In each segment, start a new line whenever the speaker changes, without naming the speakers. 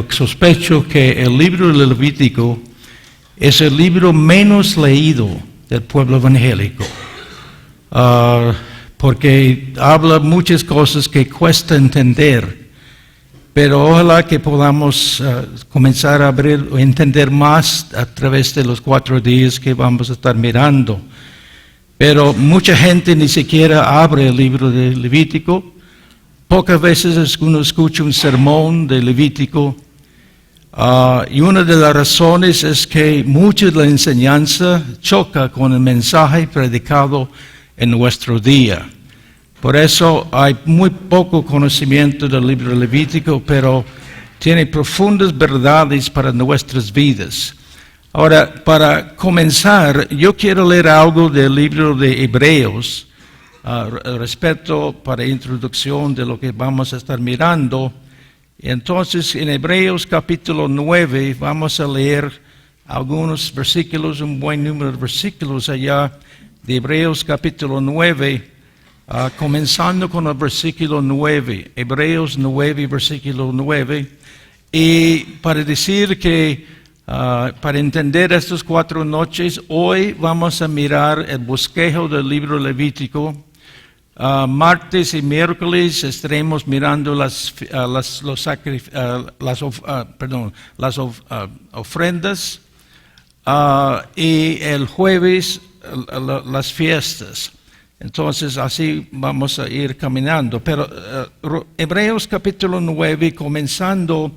Sospecho que el libro de Levítico es el libro menos leído del pueblo evangélico, porque habla muchas cosas que cuesta entender, pero ojalá que podamos comenzar a entender más a través de los 4 días que vamos a estar mirando. Pero mucha gente ni siquiera abre el libro de Levítico. Pocas veces uno escucha un sermón de Levítico. Y una de las razones es que mucha de la enseñanza choca con el mensaje predicado en nuestro día. Por eso hay muy poco conocimiento del libro de Levítico, pero tiene profundas verdades para nuestras vidas. Ahora, para comenzar, yo quiero leer algo del libro de Hebreos, respecto para introducción de lo que vamos a estar mirando. Entonces, en Hebreos capítulo 9 vamos a leer algunos versículos, un buen número de versículos allá de Hebreos capítulo 9, comenzando con el versículo 9, Hebreos 9, versículo 9, y para decir que, para entender estas 4 noches, hoy vamos a mirar el bosquejo del libro Levítico. Martes y miércoles estaremos mirando las ofrendas y el jueves las fiestas. Entonces así vamos a ir caminando. Pero Hebreos capítulo 9, comenzando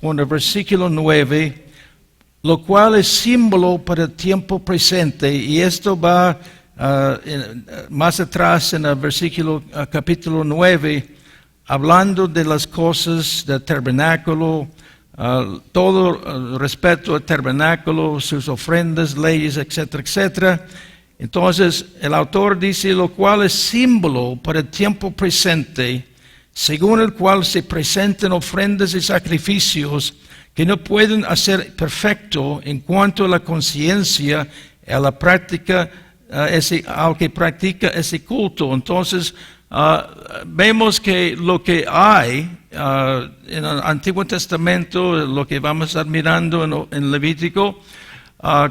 con el versículo 9, lo cual es símbolo para el tiempo presente, y esto va más atrás en el versículo capítulo 9, hablando de las cosas del tabernáculo, todo respecto al tabernáculo, sus ofrendas, leyes, etcétera, etcétera. Entonces el autor dice, lo cual es símbolo para el tiempo presente, según el cual se presentan ofrendas y sacrificios que no pueden hacer perfecto en cuanto a la conciencia, a la práctica, al que practica ese culto. Entonces, vemos que lo que hay en el Antiguo Testamento, lo que vamos a estar mirando en Levítico,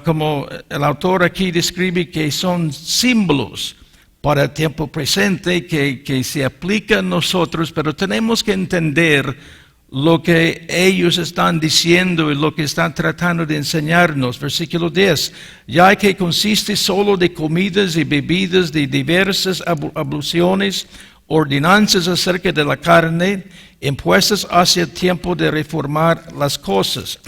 como el autor aquí describe que son símbolos para el tiempo presente que se aplican a nosotros, pero tenemos que entender lo que ellos están diciendo y lo que están tratando de enseñarnos. Versículo 10, ya que consiste solo de comidas y bebidas, de diversas abluciones, ordenanzas acerca de la carne, impuestas hacia el tiempo de reformar las cosas.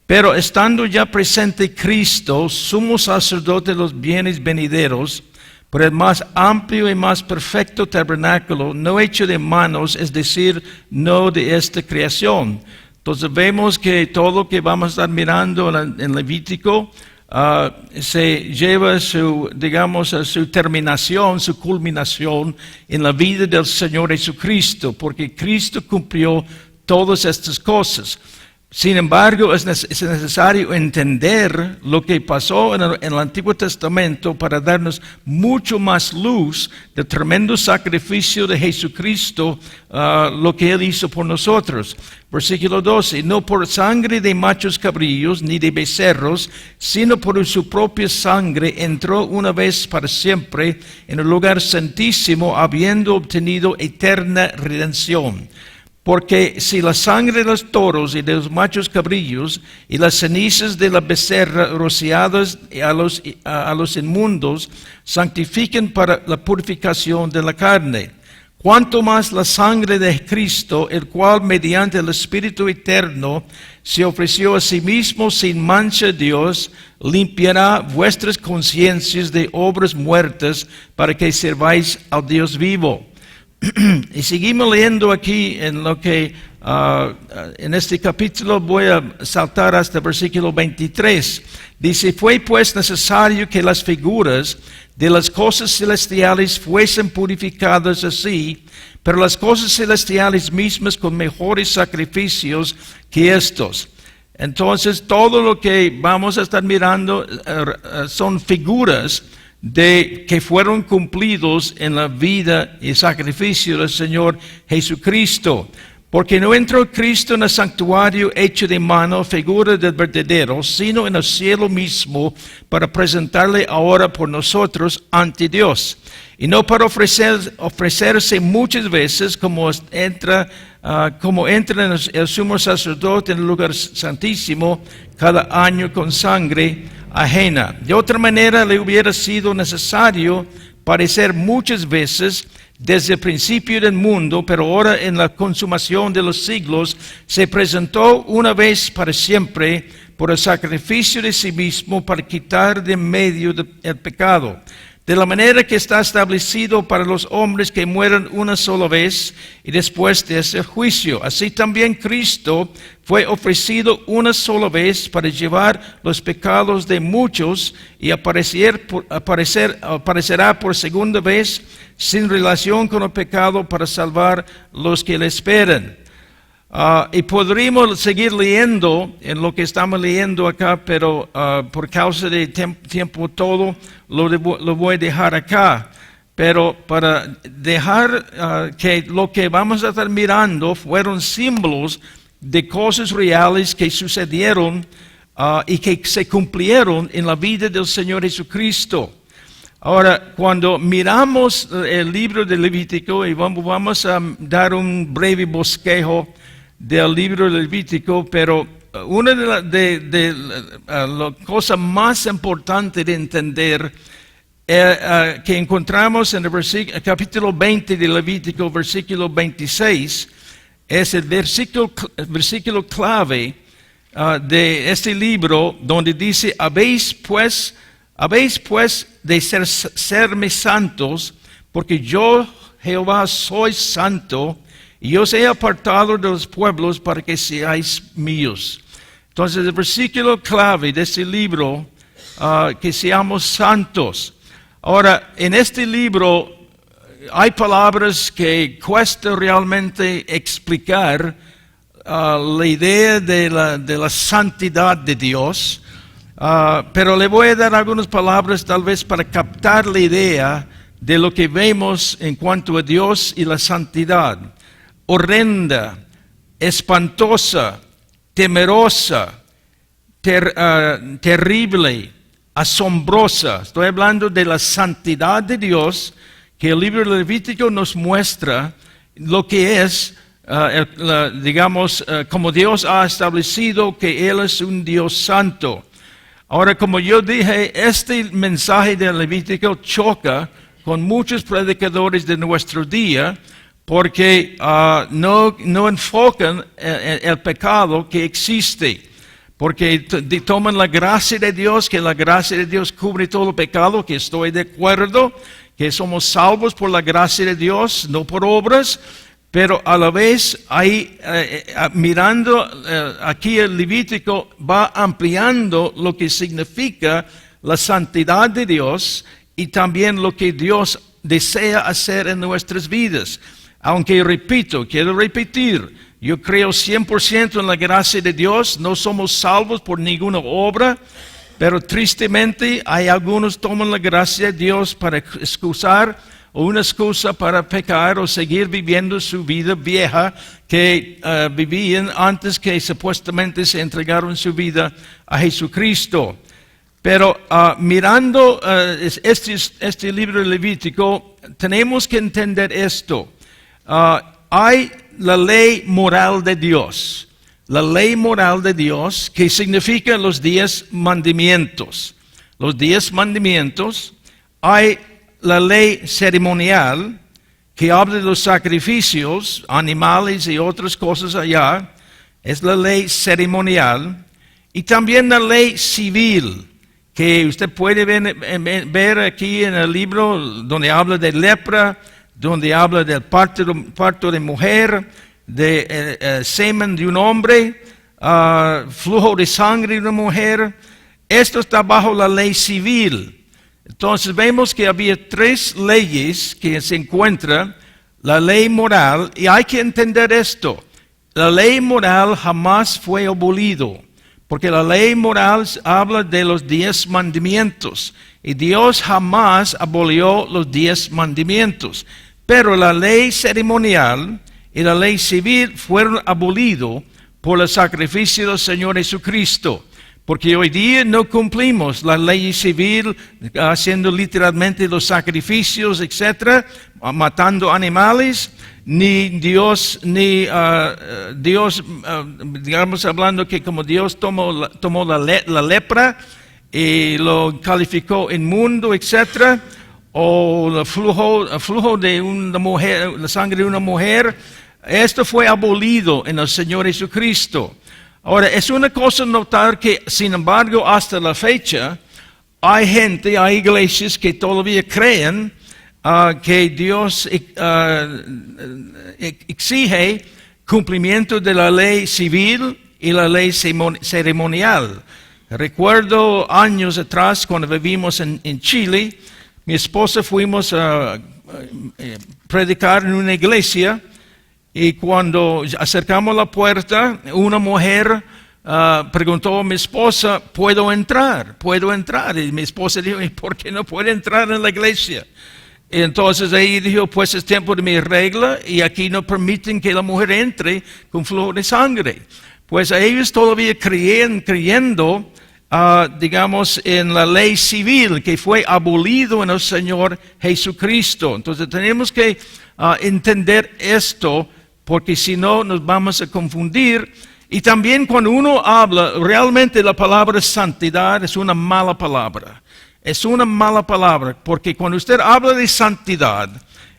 Pero estando ya presente Cristo, sumo sacerdote de los bienes venideros, por el más amplio y más perfecto tabernáculo, no hecho de manos, es decir, no de esta creación. Entonces vemos que todo lo que vamos a estar mirando en Levítico se lleva a su terminación, su culminación en la vida del Señor Jesucristo, porque Cristo cumplió todas estas cosas. Sin embargo, es necesario entender lo que pasó en el Antiguo Testamento para darnos mucho más luz del tremendo sacrificio de Jesucristo, lo que Él hizo por nosotros. Versículo 12, no por sangre de machos cabrillos ni de becerros, sino por su propia sangre entró una vez para siempre en el lugar santísimo, habiendo obtenido eterna redención. Porque si la sangre de los toros y de los machos cabrillos y las cenizas de la becerra rociadas a los inmundos santifican para la purificación de la carne, cuanto más la sangre de Cristo, el cual mediante el Espíritu eterno se ofreció a sí mismo sin mancha a Dios, limpiará vuestras conciencias de obras muertas para que sirváis al Dios vivo. Y seguimos leyendo aquí en lo que en este capítulo voy a saltar hasta el versículo 23. Dice, fue pues necesario que las figuras de las cosas celestiales fuesen purificadas así, pero las cosas celestiales mismas con mejores sacrificios que estos. Entonces todo lo que vamos a estar mirando son figuras de que fueron cumplidos en la vida y sacrificio del Señor Jesucristo. Porque no entró Cristo en el santuario hecho de mano, figura del verdadero, sino en el cielo mismo, para presentarle ahora por nosotros ante Dios. Y no para ofrecerse muchas veces, como entra el sumo sacerdote en el lugar santísimo cada año con sangre ajena. De otra manera le hubiera sido necesario padecer muchas veces desde el principio del mundo, pero ahora en la consumación de los siglos se presentó una vez para siempre por el sacrificio de sí mismo para quitar de en medio el pecado. De la manera que está establecido para los hombres que mueran una sola vez y después de ese juicio. Así también Cristo fue ofrecido una sola vez para llevar los pecados de muchos y aparecerá por segunda vez sin relación con el pecado para salvar los que le esperan. Y podríamos seguir leyendo en lo que estamos leyendo acá, pero por causa de tiempo todo lo voy a dejar acá. Pero para dejar que lo que vamos a estar mirando fueron símbolos de cosas reales que sucedieron y que se cumplieron en la vida del Señor Jesucristo. Ahora, cuando miramos el libro de Levítico, y vamos a dar un breve bosquejo del libro de Levítico, pero una de las cosas más importantes de entender que encontramos en el capítulo 20 de Levítico, versículo 26, es el versículo clave de este libro, donde dice: habéis pues de serme santos, porque yo, Jehová, soy santo, y os he apartado de los pueblos para que seáis míos. Entonces el versículo clave de este libro, que seamos santos. Ahora, en este libro hay palabras que cuesta realmente explicar la idea de la santidad de Dios, pero le voy a dar algunas palabras tal vez para captar la idea de lo que vemos en cuanto a Dios y la santidad. Horrenda, espantosa, temerosa, terrible, asombrosa. Estoy hablando de la santidad de Dios, que el libro de Levítico nos muestra lo que es, como Dios ha establecido que Él es un Dios santo. Ahora, como yo dije, este mensaje de Levítico choca con muchos predicadores de nuestro día, porque no enfocan el pecado que existe, porque toman la gracia de Dios, que la gracia de Dios cubre todo el pecado, que estoy de acuerdo, que somos salvos por la gracia de Dios, no por obras, pero a la vez mirando aquí el Levítico va ampliando lo que significa la santidad de Dios y también lo que Dios desea hacer en nuestras vidas. Aunque quiero repetir, yo creo 100% en la gracia de Dios, no somos salvos por ninguna obra, pero tristemente hay algunos que toman la gracia de Dios para excusar o una excusa para pecar o seguir viviendo su vida vieja que vivían antes que supuestamente se entregaron su vida a Jesucristo. Pero mirando este libro de Levítico, tenemos que entender esto. Hay la ley moral de Dios. La ley moral de Dios, que significa los 10 mandamientos. Los 10 mandamientos. Hay la ley ceremonial, que habla de los sacrificios, animales y otras cosas allá. Es la ley ceremonial. Y también la ley civil, que usted puede ver aquí en el libro, donde habla de lepra, donde habla del parto de mujer, de semen de un hombre, flujo de sangre de una mujer. Esto está bajo la ley civil. Entonces vemos que había 3 leyes que se encuentran: la ley moral, y hay que entender esto: la ley moral jamás fue abolido, porque la ley moral habla de los 10 mandamientos, y Dios jamás abolió los 10 mandamientos. Pero la ley ceremonial y la ley civil fueron abolidos por el sacrificio del Señor Jesucristo. Porque hoy día no cumplimos la ley civil, haciendo literalmente los sacrificios, etcétera, matando animales, ni Dios, digamos hablando que como Dios tomó la lepra y lo calificó inmundo, etcétera, o el flujo de una mujer, la sangre de una mujer, esto fue abolido en el Señor Jesucristo. Ahora, es una cosa notar que, sin embargo, hasta la fecha, hay iglesias que todavía creen que Dios exige cumplimiento de la ley civil y la ley ceremonial. Recuerdo años atrás, cuando vivimos en Chile, mi esposa fuimos a predicar en una iglesia. Y cuando acercamos la puerta, una mujer preguntó a mi esposa, ¿puedo entrar? ¿Puedo entrar? Y mi esposa dijo, ¿y por qué no puede entrar en la iglesia? Y entonces ella dijo, pues es tiempo de mi regla y aquí no permiten que la mujer entre con flujo de sangre. Pues ellos todavía creyendo, digamos, en la ley civil que fue abolido en el Señor Jesucristo. Entonces tenemos que entender esto, porque si no nos vamos a confundir. Y también cuando uno habla, realmente la palabra santidad es una mala palabra. Es una mala palabra, porque cuando usted habla de santidad,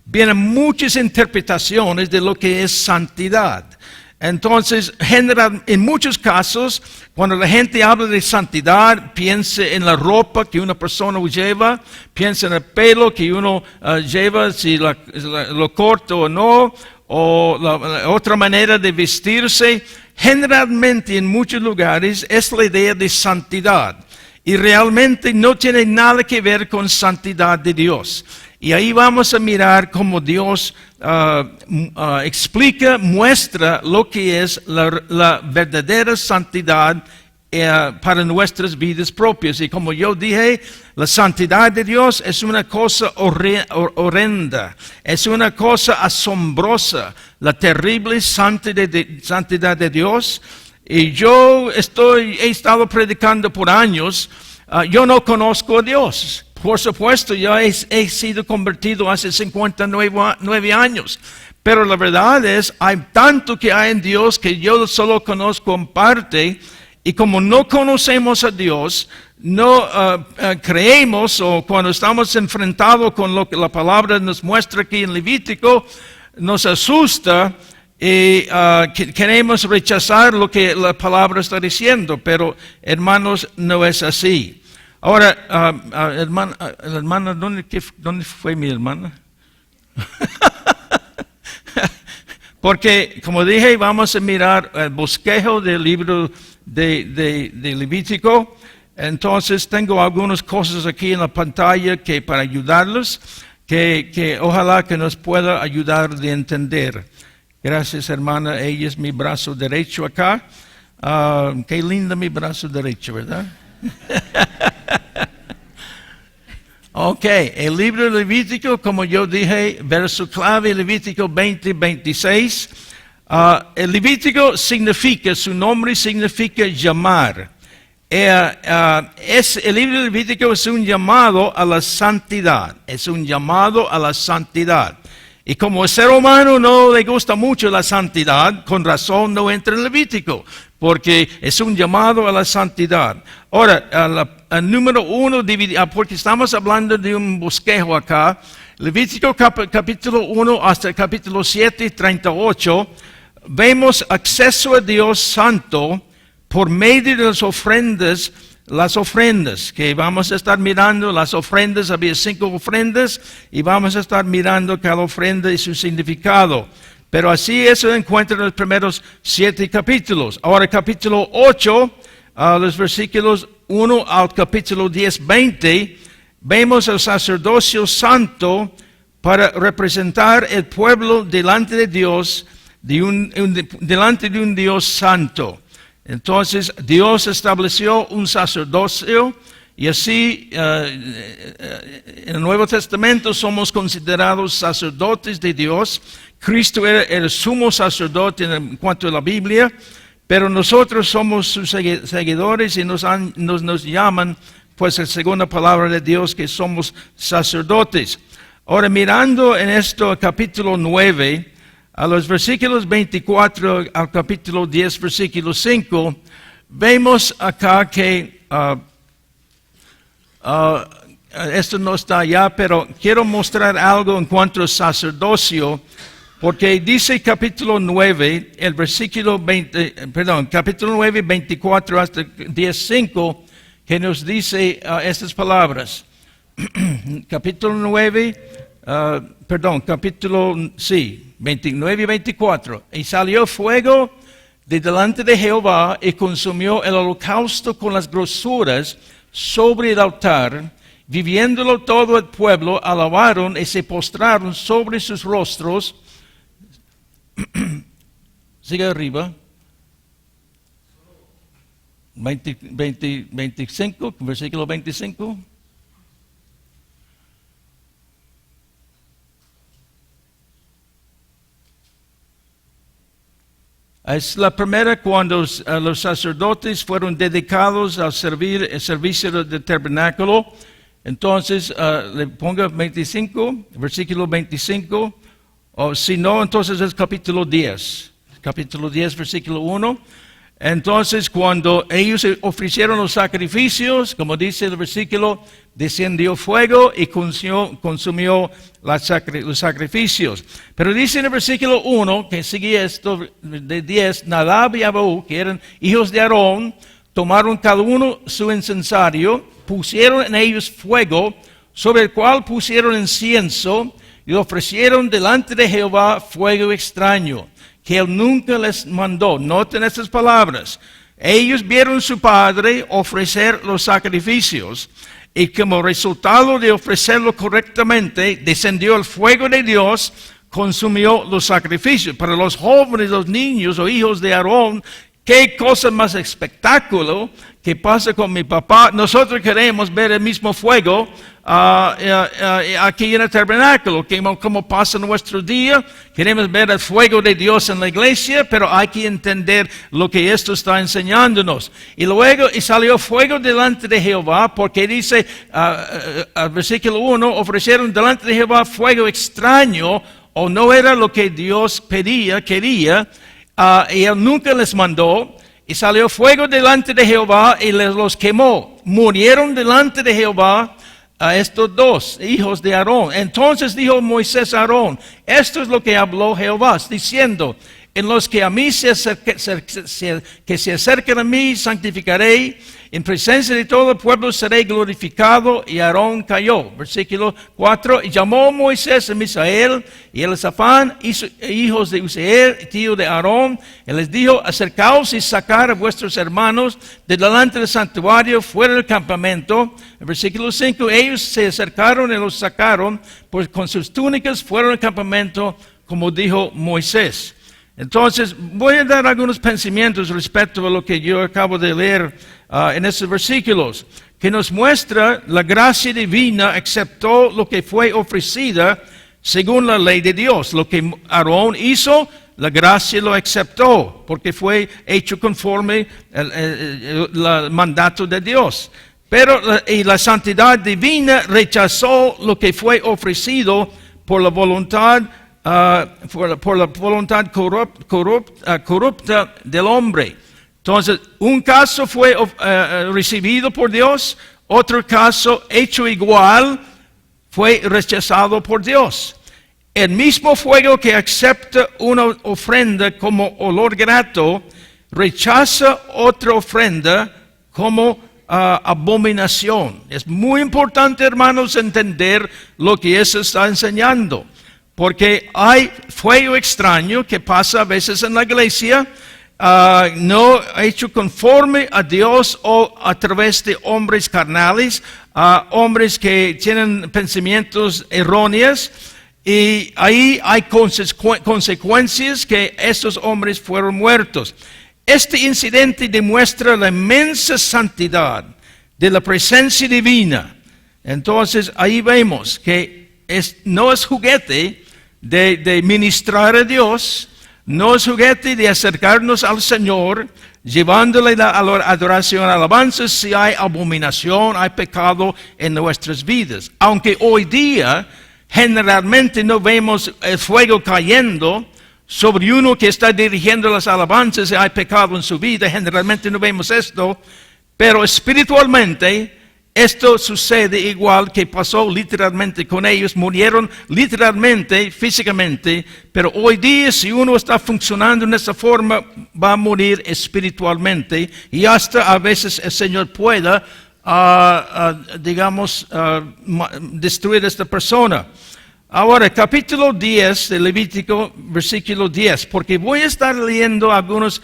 vienen muchas interpretaciones de lo que es santidad. Entonces, en muchos casos, cuando la gente habla de santidad, piensa en la ropa que una persona lleva, piensa en el pelo que uno lleva, si lo corto o no, o la otra manera de vestirse. Generalmente en muchos lugares es la idea de santidad y realmente no tiene nada que ver con santidad de Dios. Y ahí vamos a mirar cómo Dios explica, muestra lo que es la verdadera santidad para nuestras vidas propias. Y como yo dije, la santidad de Dios es una cosa horrenda, es una cosa asombrosa, la terrible santidad de Dios. Y yo he estado predicando por años, yo no conozco a Dios. Por supuesto, yo he sido convertido hace 59 años. Pero la verdad es, hay tanto que hay en Dios que yo solo conozco en parte. Y como no conocemos a Dios, no creemos, o cuando estamos enfrentados con lo que la palabra nos muestra aquí en Levítico, nos asusta y queremos rechazar lo que la palabra está diciendo. Pero, hermanos, no es así. Ahora, hermana, ¿dónde fue mi hermana? Porque, como dije, vamos a mirar el bosquejo del libro de Levítico. Entonces, tengo algunas cosas aquí en la pantalla que para ayudarlos, que ojalá que nos pueda ayudar de entender. Gracias, hermana. Ella es mi brazo derecho acá. Qué lindo mi brazo derecho, ¿verdad? Ok, el libro de Levítico, como yo dije, verso clave, Levítico 20:26. El Levítico significa, su nombre significa llamar. El libro de Levítico es un llamado a la santidad. Es un llamado a la santidad. Y como el ser humano no le gusta mucho la santidad, con razón no entra en Levítico, porque es un llamado a la santidad. Ahora, el número 1, porque estamos hablando de un bosquejo acá, Levítico capítulo 1 hasta el capítulo 7, 38, vemos acceso a Dios santo por medio de las ofrendas, que vamos a estar mirando. Las ofrendas, había 5 ofrendas, y vamos a estar mirando cada ofrenda y su significado. Pero así eso encuentra en los primeros 7 capítulos. Ahora, capítulo 8, los versículos 1 al capítulo 10, 20, vemos el sacerdocio santo para representar el pueblo delante de Dios, delante de un Dios santo. Entonces, Dios estableció un sacerdocio, y así en el Nuevo Testamento somos considerados sacerdotes de Dios, Cristo era el sumo sacerdote en cuanto a la Biblia, pero nosotros somos sus seguidores y nos llaman, pues, la segunda palabra de Dios, que somos sacerdotes. Ahora, mirando en esto, capítulo 9, a los versículos 24 al capítulo 10, versículo 5, vemos acá que esto no está allá, pero quiero mostrar algo en cuanto al sacerdocio, porque dice capítulo 9, el versículo capítulo 9, 24 hasta 10, 5, que nos dice estas palabras. Capítulo 9, capítulo 29 y 24. Y salió fuego de delante de Jehová y consumió el holocausto con las grosuras sobre el altar. Viviéndolo todo el pueblo, alabaron y se postraron sobre sus rostros. Sigue arriba. 25, versículo 25. Es la primera cuando los sacerdotes fueron dedicados al servicio del tabernáculo. Entonces, le ponga 25, versículo 25. O si no, entonces es capítulo 10. Capítulo 10, versículo 1. Entonces, cuando ellos ofrecieron los sacrificios, como dice el versículo, descendió fuego y consumió los sacrificios. Pero dice en el versículo 1, que sigue esto de 10, Nadab y Abiú, que eran hijos de Aarón, tomaron cada uno su incensario, pusieron en ellos fuego, sobre el cual pusieron incienso, y ofrecieron delante de Jehová fuego extraño, que él nunca les mandó. Noten estas palabras. Ellos vieron a su padre ofrecer los sacrificios, y como resultado de ofrecerlo correctamente, descendió el fuego de Dios, consumió los sacrificios. Para los jóvenes, los niños o hijos de Aarón, qué cosa más espectáculo que pasa con mi papá. Nosotros queremos ver el mismo fuego aquí en el tabernáculo, como pasa en nuestro día. Queremos ver el fuego de Dios en la iglesia, pero hay que entender lo que esto está enseñándonos. Y luego, y salió fuego delante de Jehová, porque dice, versículo 1, ofrecieron delante de Jehová fuego extraño, o no era lo que Dios quería, y él nunca les mandó. Y salió fuego delante de Jehová y les los quemó. Murieron delante de Jehová a estos dos hijos de Aarón. Entonces dijo Moisés a Aarón, esto es lo que habló Jehová, diciendo, en los que a mí se acerquen a mí santificaré, en presencia de todo el pueblo seré glorificado. Y Aarón cayó. Versículo 4, y llamó Moisés a Misael y Elisafán, hijos de Uziel, tío de Aarón, y les dijo, acercaos y sacar a vuestros hermanos de delante del santuario fuera del campamento. Versículo 5, ellos se acercaron y los sacaron, pues con sus túnicas fueron al campamento, como dijo Moisés. Entonces, voy a dar algunos pensamientos respecto a lo que yo acabo de leer en estos versículos, que nos muestra la gracia divina aceptó lo que fue ofrecida según la ley de Dios. Lo que Aarón hizo, la gracia lo aceptó, porque fue hecho conforme el mandato de Dios. Pero la santidad divina rechazó lo que fue ofrecido por la voluntad corrupta del hombre. Entonces, un caso fue recibido por Dios, otro caso hecho igual fue rechazado por Dios. El mismo fuego que acepta una ofrenda como olor grato, rechaza otra ofrenda como abominación. Es muy importante, hermanos, entender lo que eso está enseñando. Porque hay fuego extraño que pasa a veces en la iglesia, no hecho conforme a Dios o a través de hombres carnales, hombres que tienen pensamientos erróneos, y ahí hay consecuencias que estos hombres fueron muertos. Este incidente demuestra la inmensa santidad de la presencia divina. Entonces ahí vemos que no es juguete de ministrar a Dios, no es juguete de acercarnos al Señor, llevándole la adoración, alabanza, si hay abominación, hay pecado en nuestras vidas. Aunque hoy día generalmente no vemos el fuego cayendo sobre uno que está dirigiendo las alabanzas y hay pecado en su vida, generalmente no vemos esto, pero espiritualmente esto sucede igual que pasó literalmente con ellos, murieron literalmente, físicamente, pero hoy día si uno está funcionando en esa forma, va a morir espiritualmente y hasta a veces el Señor pueda, destruir a esta persona. Ahora, capítulo 10 de Levítico, versículo 10, porque voy a estar leyendo algunas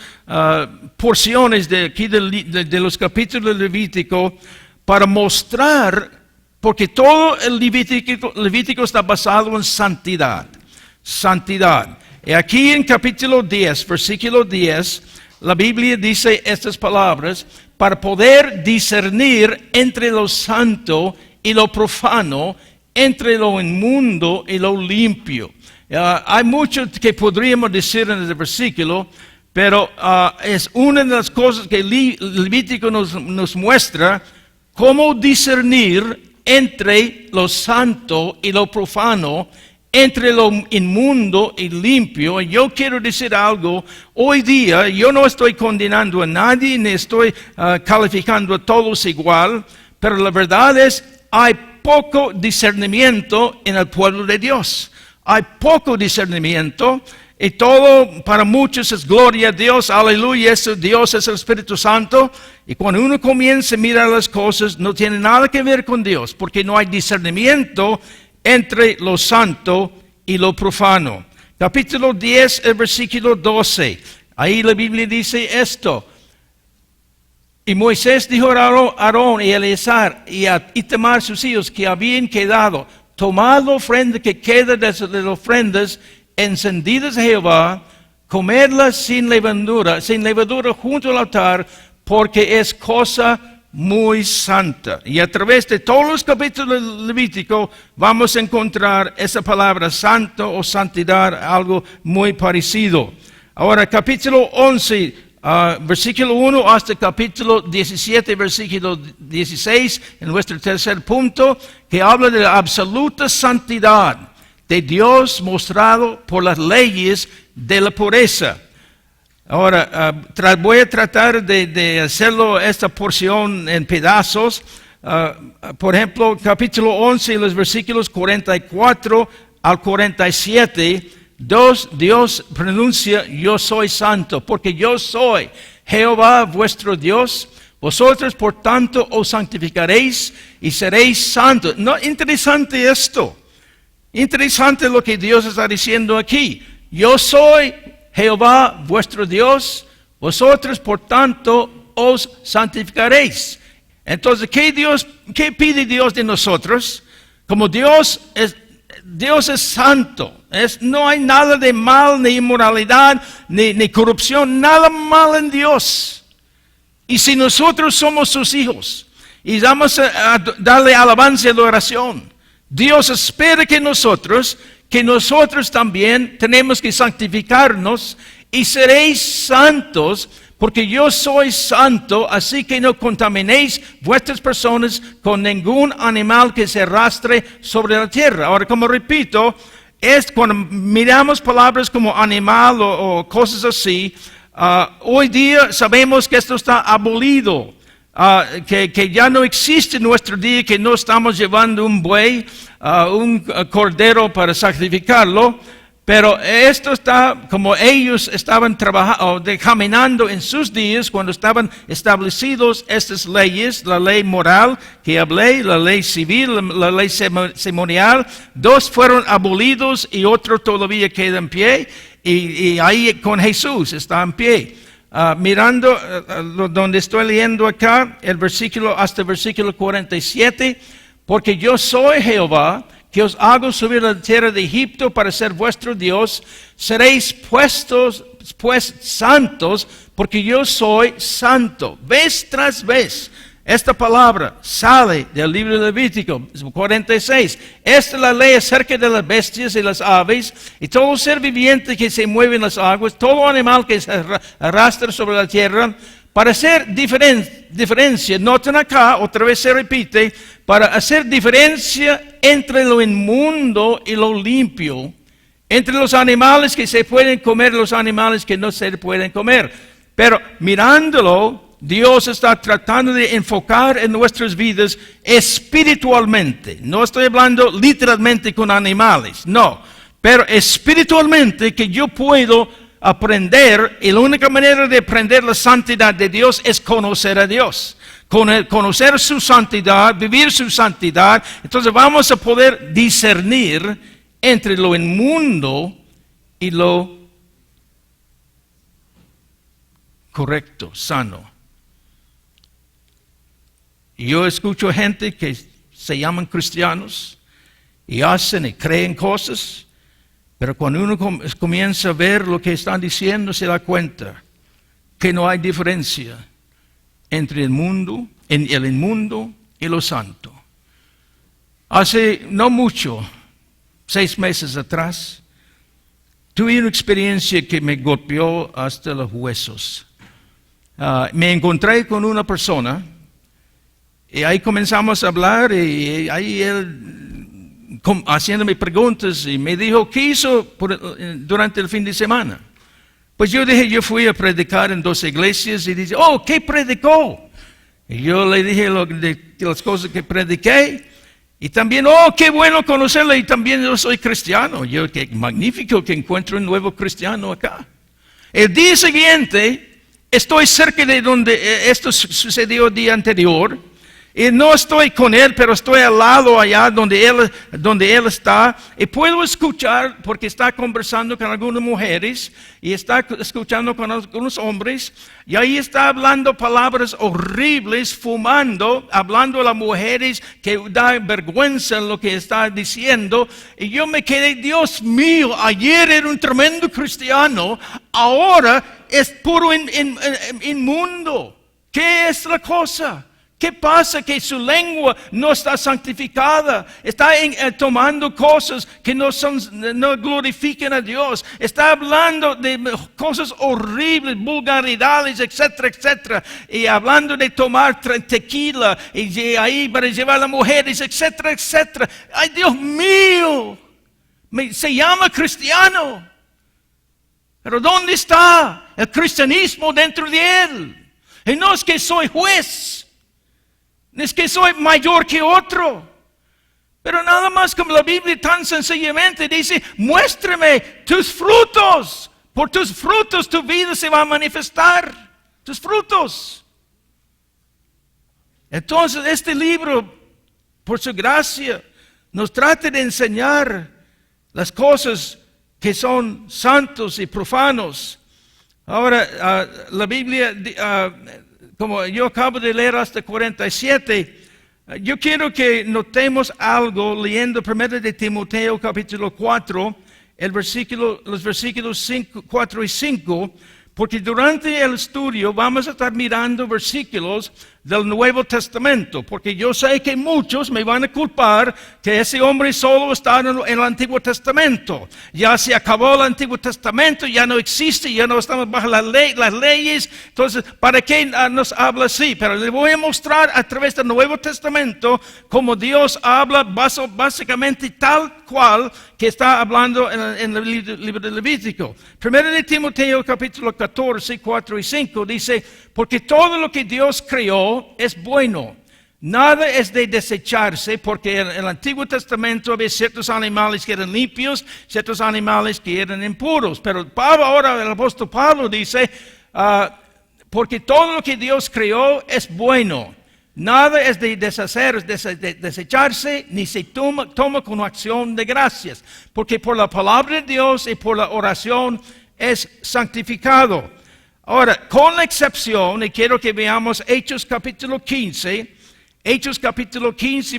porciones de aquí de los capítulos de Levítico, para mostrar, porque todo el Levítico está basado en santidad. Santidad. Y aquí en capítulo 10, versículo 10, la Biblia dice estas palabras, para poder discernir entre lo santo y lo profano, entre lo inmundo y lo limpio. Hay mucho que podríamos decir en este versículo, pero es una de las cosas que el Levítico nos muestra, cómo discernir entre lo santo y lo profano, entre lo inmundo y limpio. Y yo quiero decir algo, hoy día yo no estoy condenando a nadie, ni estoy calificando a todos igual, pero la verdad es, hay poco discernimiento en el pueblo de Dios. Hay poco discernimiento. Y todo para muchos es gloria a Dios, aleluya, Dios es el Espíritu Santo. Y cuando uno comienza a mirar las cosas, no tiene nada que ver con Dios, porque no hay discernimiento entre lo santo y lo profano. Capítulo 10, el versículo 12. Ahí la Biblia dice esto. Y Moisés dijo a Aarón y a Eleazar y a Itamar sus hijos que habían quedado, tomad la ofrenda que queda de las ofrendas encendidas a Jehová, comerlas sin levadura junto al altar, porque es cosa muy santa. Y a través de todos los capítulos del Levítico vamos a encontrar esa palabra santo o santidad, algo muy parecido. Ahora capítulo 11, versículo 1 hasta capítulo 17, versículo 16, en nuestro tercer punto, que habla de la absoluta santidad de Dios mostrado por las leyes de la pureza. Ahora, voy a tratar de hacerlo esta porción en pedazos. Por ejemplo, capítulo 11, los versículos 44 al 47, Dios pronuncia, yo soy santo, porque yo soy Jehová vuestro Dios. Vosotros, por tanto, os santificaréis y seréis santos. No, interesante esto. Interesante lo que Dios está diciendo aquí. Yo soy Jehová vuestro Dios, vosotros por tanto os santificaréis. Entonces, ¿qué pide Dios de nosotros? Como Dios es santo, no hay nada de mal, ni inmoralidad, ni corrupción, nada mal en Dios. Y si nosotros somos sus hijos y vamos a darle alabanza y adoración, Dios espera que nosotros también tenemos que santificarnos y seréis santos, porque yo soy santo, así que no contaminéis vuestras personas con ningún animal que se arrastre sobre la tierra. Ahora, como repito, es cuando miramos palabras como animal o cosas así, hoy día sabemos que esto está abolido. Que ya no existe en nuestro día, que no estamos llevando un buey, un cordero para sacrificarlo, pero esto está como ellos estaban caminando en sus días cuando estaban establecidos estas leyes, la ley moral que hablé, la ley civil, la ley ceremonial. Dos fueron abolidos y otro todavía queda en pie, y ahí con Jesús está en pie. Mirando donde estoy leyendo acá, hasta el versículo 47, porque yo soy Jehová, que os hago subir a la tierra de Egipto para ser vuestro Dios, seréis puestos pues santos, porque yo soy santo. Vez tras vez, Esta palabra sale del libro de Levítico 46. Esta es la ley acerca de las bestias y las aves y todo ser viviente que se mueve en las aguas, todo animal que se arrastra sobre la tierra, para hacer diferencia. Noten acá, otra vez se repite, para hacer diferencia entre lo inmundo y lo limpio, entre los animales que se pueden comer y los animales que no se pueden comer. Pero mirándolo, Dios está tratando de enfocar en nuestras vidas espiritualmente. No estoy hablando literalmente con animales, no. Pero espiritualmente que yo puedo aprender, y la única manera de aprender la santidad de Dios es conocer a Dios. Conocer su santidad, vivir su santidad. Entonces vamos a poder discernir entre lo inmundo y lo correcto, sano. Yo escucho gente que se llaman cristianos y hacen y creen cosas, pero cuando uno comienza a ver lo que están diciendo, se da cuenta que no hay diferencia entre el inmundo y lo santo. Hace no mucho, 6 meses atrás, tuve una experiencia que me golpeó hasta los huesos. Me encontré con una persona y ahí comenzamos a hablar y ahí él haciéndome preguntas y me dijo, ¿qué hizo durante el fin de semana? Pues yo dije, yo fui a predicar en 2 iglesias y dice, oh, ¿qué predicó? Y yo le dije las cosas que prediqué y también, oh, qué bueno conocerle y también yo soy cristiano. Yo, qué magnífico que encuentro un nuevo cristiano acá. El día siguiente, estoy cerca de donde esto sucedió el día anterior. Y no estoy con él, pero estoy al lado allá donde él está. Y puedo escuchar, porque está conversando con algunas mujeres y está escuchando con algunos hombres. Y ahí está hablando palabras horribles, fumando, hablando a las mujeres que da vergüenza lo que está diciendo. Y yo me quedé, Dios mío, ayer era un tremendo cristiano, ahora es puro inmundo. ¿Qué es la cosa? ¿Qué pasa? Que su lengua no está santificada. Está tomando cosas que no glorifican a Dios. Está hablando de cosas horribles, vulgaridades, etcétera, etcétera. Y hablando de tomar tequila y ahí para llevar a las mujeres, etcétera, etcétera. ¡Ay, Dios mío! Se llama cristiano. Pero ¿dónde está el cristianismo dentro de él? Y no es que soy juez. Es que soy mayor que otro. Pero nada más como la Biblia tan sencillamente dice, muéstrame tus frutos. Por tus frutos tu vida se va a manifestar. Tus frutos. Entonces este libro, por su gracia, nos trata de enseñar las cosas que son santos y profanos. Ahora, la Biblia... como yo acabo de leer hasta 47, yo quiero que notemos algo leyendo 1 de Timoteo capítulo 4, los versículos 4 y 5, porque durante el estudio vamos a estar mirando versículos del Nuevo Testamento, porque yo sé que muchos me van a culpar que ese hombre solo está en el Antiguo Testamento. Ya se acabó el Antiguo Testamento, ya no existe, ya no estamos bajo las leyes. Entonces, ¿para qué nos habla así? Pero le voy a mostrar a través del Nuevo Testamento cómo Dios habla básicamente tal cual que está hablando en el libro de Levítico. 1 de Timoteo capítulo 14, 4 y 5 dice, porque todo lo que Dios creó es bueno. Nada es de desecharse, porque en el Antiguo Testamento había ciertos animales que eran limpios, ciertos animales que eran impuros. Pero ahora el apóstol Pablo dice, porque todo lo que Dios creó es bueno. Nada es de desecharse, ni se toma con acción de gracias. Porque por la palabra de Dios y por la oración es santificado. Ahora, con la excepción, y quiero que veamos Hechos capítulo 15,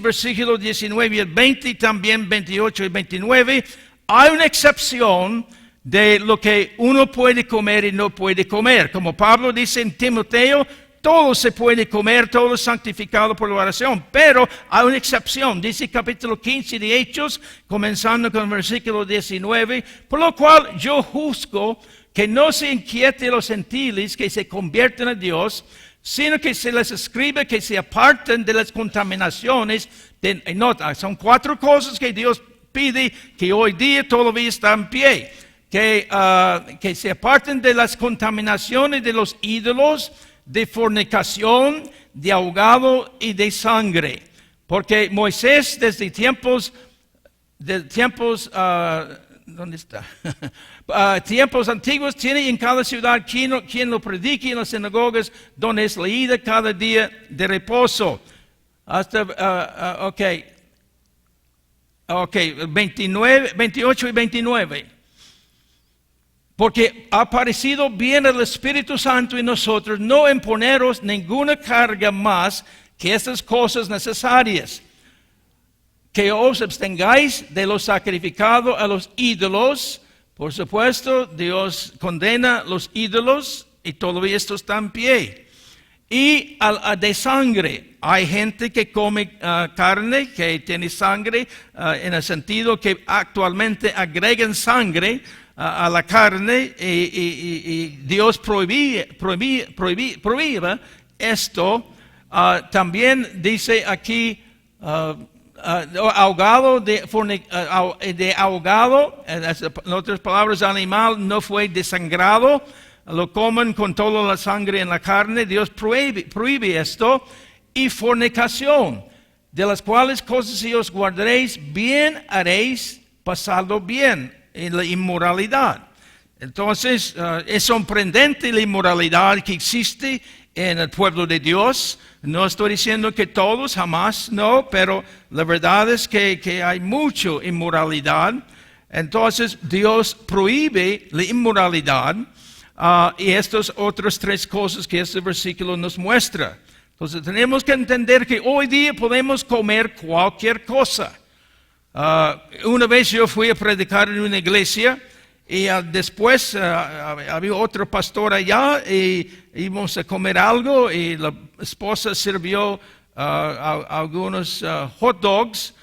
versículos 19 y 20, y también 28 y 29, hay una excepción de lo que uno puede comer y no puede comer. Como Pablo dice en Timoteo, todo se puede comer, todo es santificado por la oración, pero hay una excepción. Dice capítulo 15 de Hechos, comenzando con el versículo 19, por lo cual yo juzgo que no se inquiete los gentiles que se convierten a Dios, sino que se les escribe que se aparten de las contaminaciones. Nota, son 4 cosas que Dios pide que hoy día todavía están en pie. Que se aparten de las contaminaciones de los ídolos, de fornicación, de ahogado y de sangre. Porque Moisés desde tiempos ¿dónde está? Tiempos antiguos tiene en cada ciudad quien lo predique en las sinagogas, donde es leída cada día de reposo. Hasta, 28 y 29. Porque ha parecido bien el Espíritu Santo en nosotros no imponeros ninguna carga más que estas cosas necesarias. Que os abstengáis de lo sacrificado a los ídolos. Por supuesto, Dios condena los ídolos y todavía esto está en pie. Y de sangre. Hay gente que come carne, que tiene sangre, en el sentido que actualmente agregan sangre a la carne y Dios prohíbe esto. También dice aquí ahogado de ahogado, en otras palabras, animal no fue desangrado, lo comen con toda la sangre en la carne. Dios prohíbe esto. Y fornicación, de las cuales cosas si os guardaréis, bien haréis pasado bien en la inmoralidad. Entonces, es sorprendente la inmoralidad que existe en el pueblo de Dios. No estoy diciendo que todos, jamás, no, pero la verdad es que hay mucha inmoralidad. Entonces, Dios prohíbe la inmoralidad y estas otras 3 cosas que este versículo nos muestra. Entonces, tenemos que entender que hoy día podemos comer cualquier cosa. Una vez yo fui a predicar en una iglesia y después había otro pastor allá y íbamos a comer algo y la esposa sirvió algunos hot dogs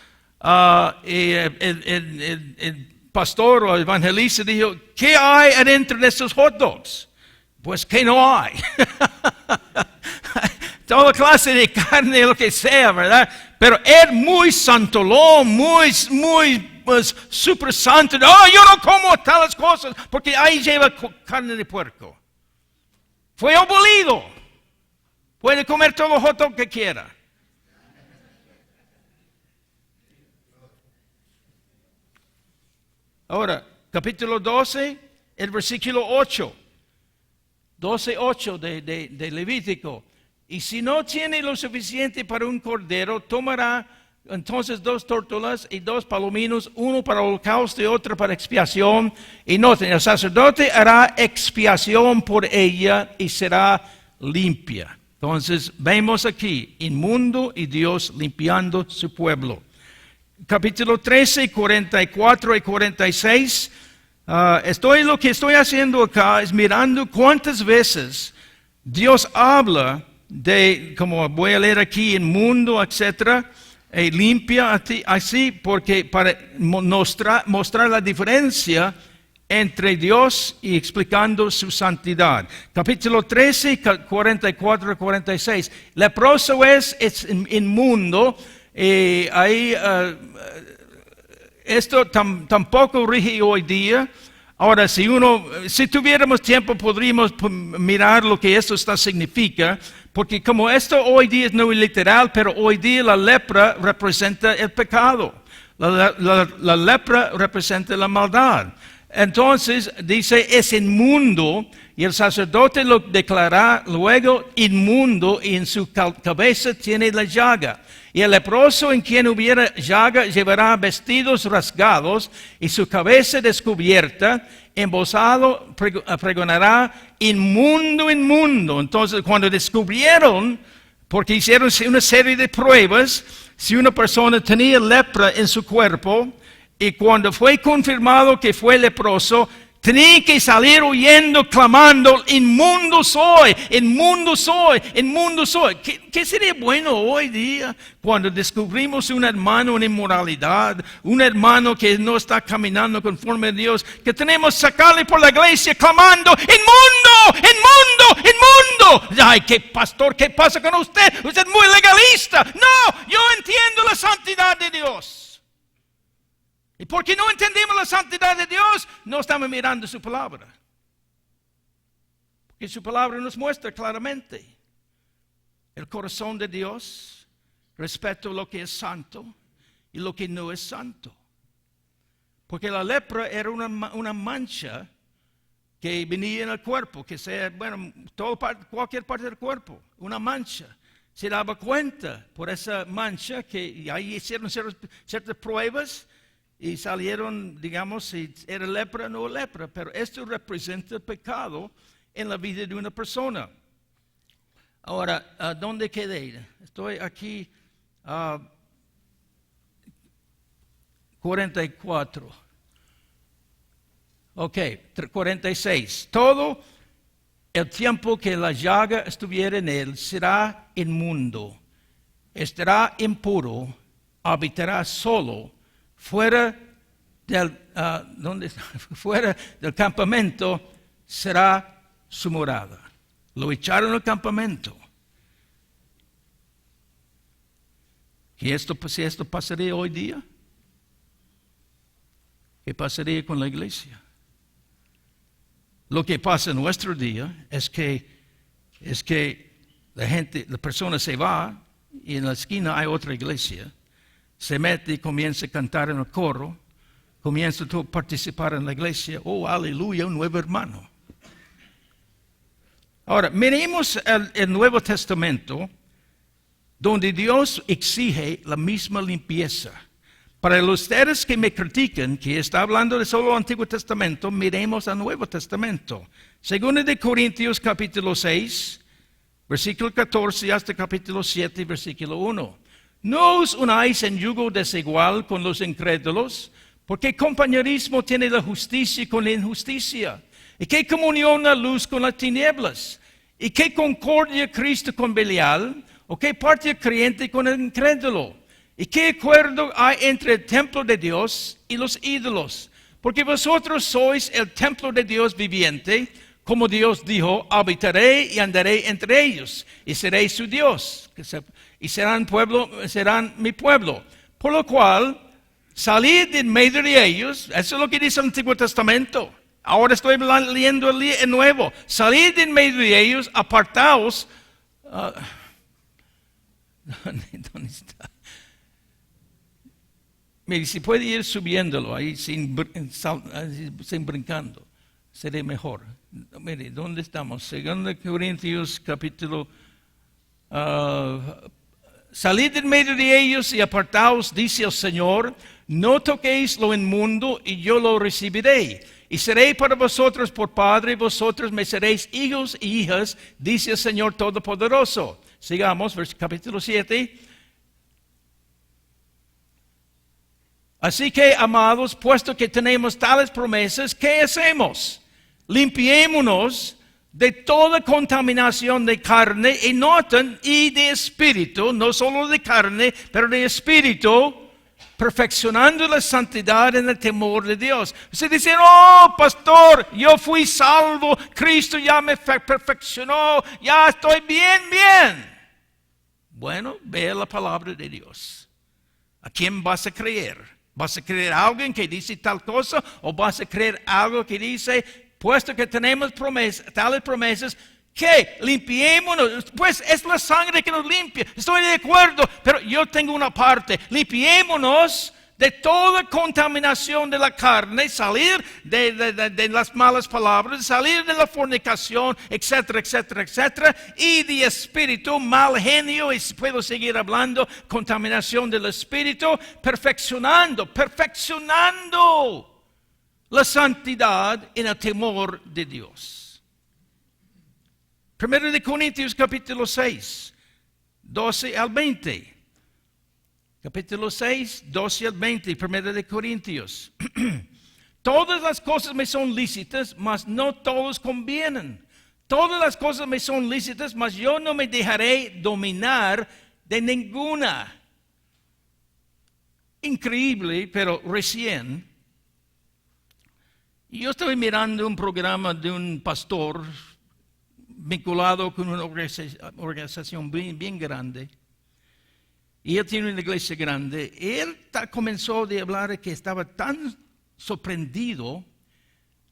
y el pastor o evangelista dijo, ¿qué hay adentro de esos hot dogs? Pues que no hay. Toda clase de carne, lo que sea, ¿verdad? Pero es muy santolón, muy pues, super santo. Oh, yo no como tales cosas porque ahí lleva carne de puerco. Fue abolido. Puede comer todo hot dog que quiera. Ahora, capítulo 12, el versículo 8. 12:8 de Levítico. Y si no tiene lo suficiente para un cordero, tomará entonces 2 tórtolas y 2 palominos, uno para holocausto y otro para expiación. Y noten, el sacerdote hará expiación por ella y será limpia. Entonces vemos aquí, inmundo y Dios limpiando su pueblo. Capítulo 13, 44 y 46. Lo que estoy haciendo acá es mirando cuántas veces Dios habla de, como voy a leer aquí, inmundo, etcétera, limpia así, porque para mostrar la diferencia entre Dios y explicando su santidad. Capítulo 13, 44 y 46. Leproso es inmundo. Ahí esto tampoco rige hoy día. Ahora, si tuviéramos tiempo, podríamos mirar lo que esto significa, porque como esto hoy día es no literal, pero hoy día la lepra representa el pecado. La lepra representa la maldad. Entonces, dice, es inmundo, y el sacerdote lo declara luego inmundo, y en su cabeza tiene la llaga. Y el leproso en quien hubiera llaga llevará vestidos rasgados y su cabeza descubierta, embozado pregonará inmundo, inmundo. Entonces cuando descubrieron, porque hicieron una serie de pruebas, si una persona tenía lepra en su cuerpo, y cuando fue confirmado que fue leproso, Tenía que salir huyendo, clamando, inmundo soy, inmundo soy, inmundo soy. ¿Qué sería bueno hoy día cuando descubrimos un hermano en inmoralidad, un hermano que no está caminando conforme a Dios, que tenemos que sacarle por la iglesia clamando, inmundo, inmundo, inmundo? Ay, ¿qué pastor, qué pasa con usted? Usted es muy legalista. No, yo entiendo la santidad de Dios. Y porque no entendemos la santidad de Dios, no estamos mirando su palabra. Porque su palabra nos muestra claramente el corazón de Dios respecto a lo que es santo y lo que no es santo. Porque la lepra era una mancha que venía en el cuerpo, que sea, bueno, cualquier parte del cuerpo, una mancha. Se daba cuenta por esa mancha que ahí hicieron ciertas pruebas. Y salieron, digamos, si era lepra o no lepra. Pero esto representa el pecado en la vida de una persona. Ahora, ¿dónde quedé? Estoy aquí, 44. Ok, 46. Todo el tiempo que la llaga estuviera en él será inmundo. Estará impuro, habitará solo. Fuera del campamento será su morada. Lo echaron al campamento. ¿Y si esto pasaría hoy día? ¿Qué pasaría con la iglesia? Lo que pasa en nuestro día es que la persona se va y en la esquina hay otra iglesia. Se mete y comienza a cantar en el coro, comienza a participar en la iglesia. Oh, aleluya, un nuevo hermano. Ahora, miremos el Nuevo Testamento, donde Dios exige la misma limpieza. Para los ustedes que me critican, que está hablando de solo el Antiguo Testamento, miremos el Nuevo Testamento. Segunda de Corintios, capítulo 6, versículo 14, hasta capítulo 7, versículo 1. No os unáis en yugo desigual con los incrédulos, porque compañerismo tiene la justicia con la injusticia. ¿Y qué comunión la luz con las tinieblas? ¿Y qué concordia Cristo con Belial? ¿O qué parte el creyente con el incrédulo? ¿Y qué acuerdo hay entre el templo de Dios y los ídolos? Porque vosotros sois el templo de Dios viviente, como Dios dijo, habitaré y andaré entre ellos, y seré su Dios. Y serán mi pueblo. Por lo cual, salid de en medio de ellos. Eso es lo que dice el Antiguo Testamento. Ahora estoy leyendo el Nuevo. Salid de en medio de ellos, apartaos. ¿Dónde está? Mire, si puede ir subiéndolo ahí sin brincando, sería mejor. Mire, ¿dónde estamos? 2 Corintios capítulo... salid en medio de ellos y apartaos, dice el Señor, no toquéis lo inmundo y yo lo recibiré. Y seré para vosotros por padre, y vosotros me seréis hijos y hijas, dice el Señor Todopoderoso. Sigamos, capítulo 7. Así que, amados, puesto que tenemos tales promesas, ¿qué hacemos? Limpiémonos de toda contaminación de carne y de espíritu, no solo de carne, pero de espíritu, perfeccionando la santidad en el temor de Dios. Se dicen, oh, pastor, yo fui salvo, Cristo ya me perfeccionó, ya estoy bien. Bueno, ve la palabra de Dios. ¿A quién vas a creer? ¿Vas a creer a alguien que dice tal cosa o vas a creer algo que dice, puesto que tenemos tales promesas, que limpiémonos? Pues es la sangre que nos limpia. Estoy de acuerdo, pero yo tengo una parte. Limpiémonos de toda contaminación de la carne, salir de las malas palabras, salir de la fornicación, etcétera, etcétera, etcétera, y de espíritu, mal genio, y puedo seguir hablando, contaminación del espíritu, perfeccionando la santidad en el temor de Dios. 1 de Corintios capítulo 6, 12 al 20. Capítulo 6, 12 al 20, 1 de Corintios. Todas las cosas me son lícitas, mas no todos convienen. Todas las cosas me son lícitas, mas yo no me dejaré dominar de ninguna. Increíble, pero recién yo estoy mirando un programa de un pastor vinculado con una organización bien grande. Y él tiene una iglesia grande. Él comenzó a hablar de que estaba tan sorprendido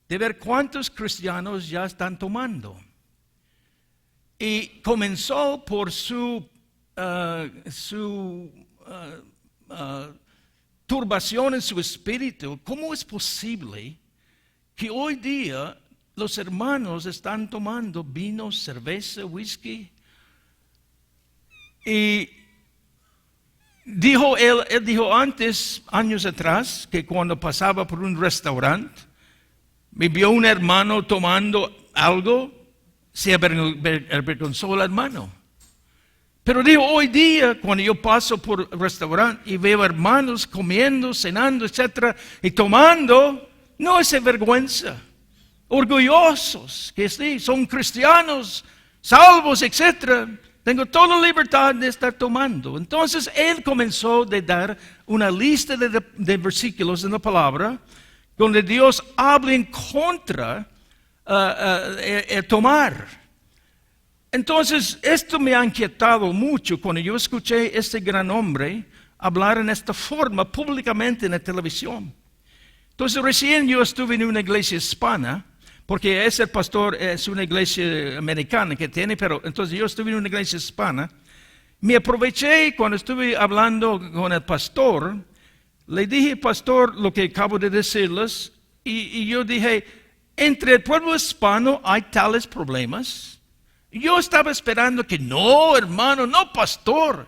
de ver cuántos cristianos ya están tomando. Y comenzó por su turbación en su espíritu. ¿Cómo es posible que hoy día los hermanos están tomando vino, cerveza, whisky? Y él dijo antes, años atrás, que cuando pasaba por un restaurante, me vio un hermano tomando algo, se avergonzó el hermano. Pero dijo, hoy día, cuando yo paso por el restaurante y veo hermanos comiendo, cenando, etc., y tomando, no es vergüenza. Orgullosos, que sí, son cristianos, salvos, etc., tengo toda libertad de estar tomando. Entonces él comenzó a dar una lista de versículos en la palabra donde Dios habla en contra de tomar. Entonces esto me ha inquietado mucho cuando yo escuché a este gran hombre hablar en esta forma públicamente en la televisión. Entonces recién yo estuve en una iglesia hispana, porque ese pastor es una iglesia americana que tiene, pero entonces yo estuve en una iglesia hispana. Me aproveché cuando estuve hablando con el pastor, le dije, pastor, lo que acabo de decirles, y yo dije, entre el pueblo hispano hay tales problemas. Yo estaba esperando que no, hermano, no, pastor,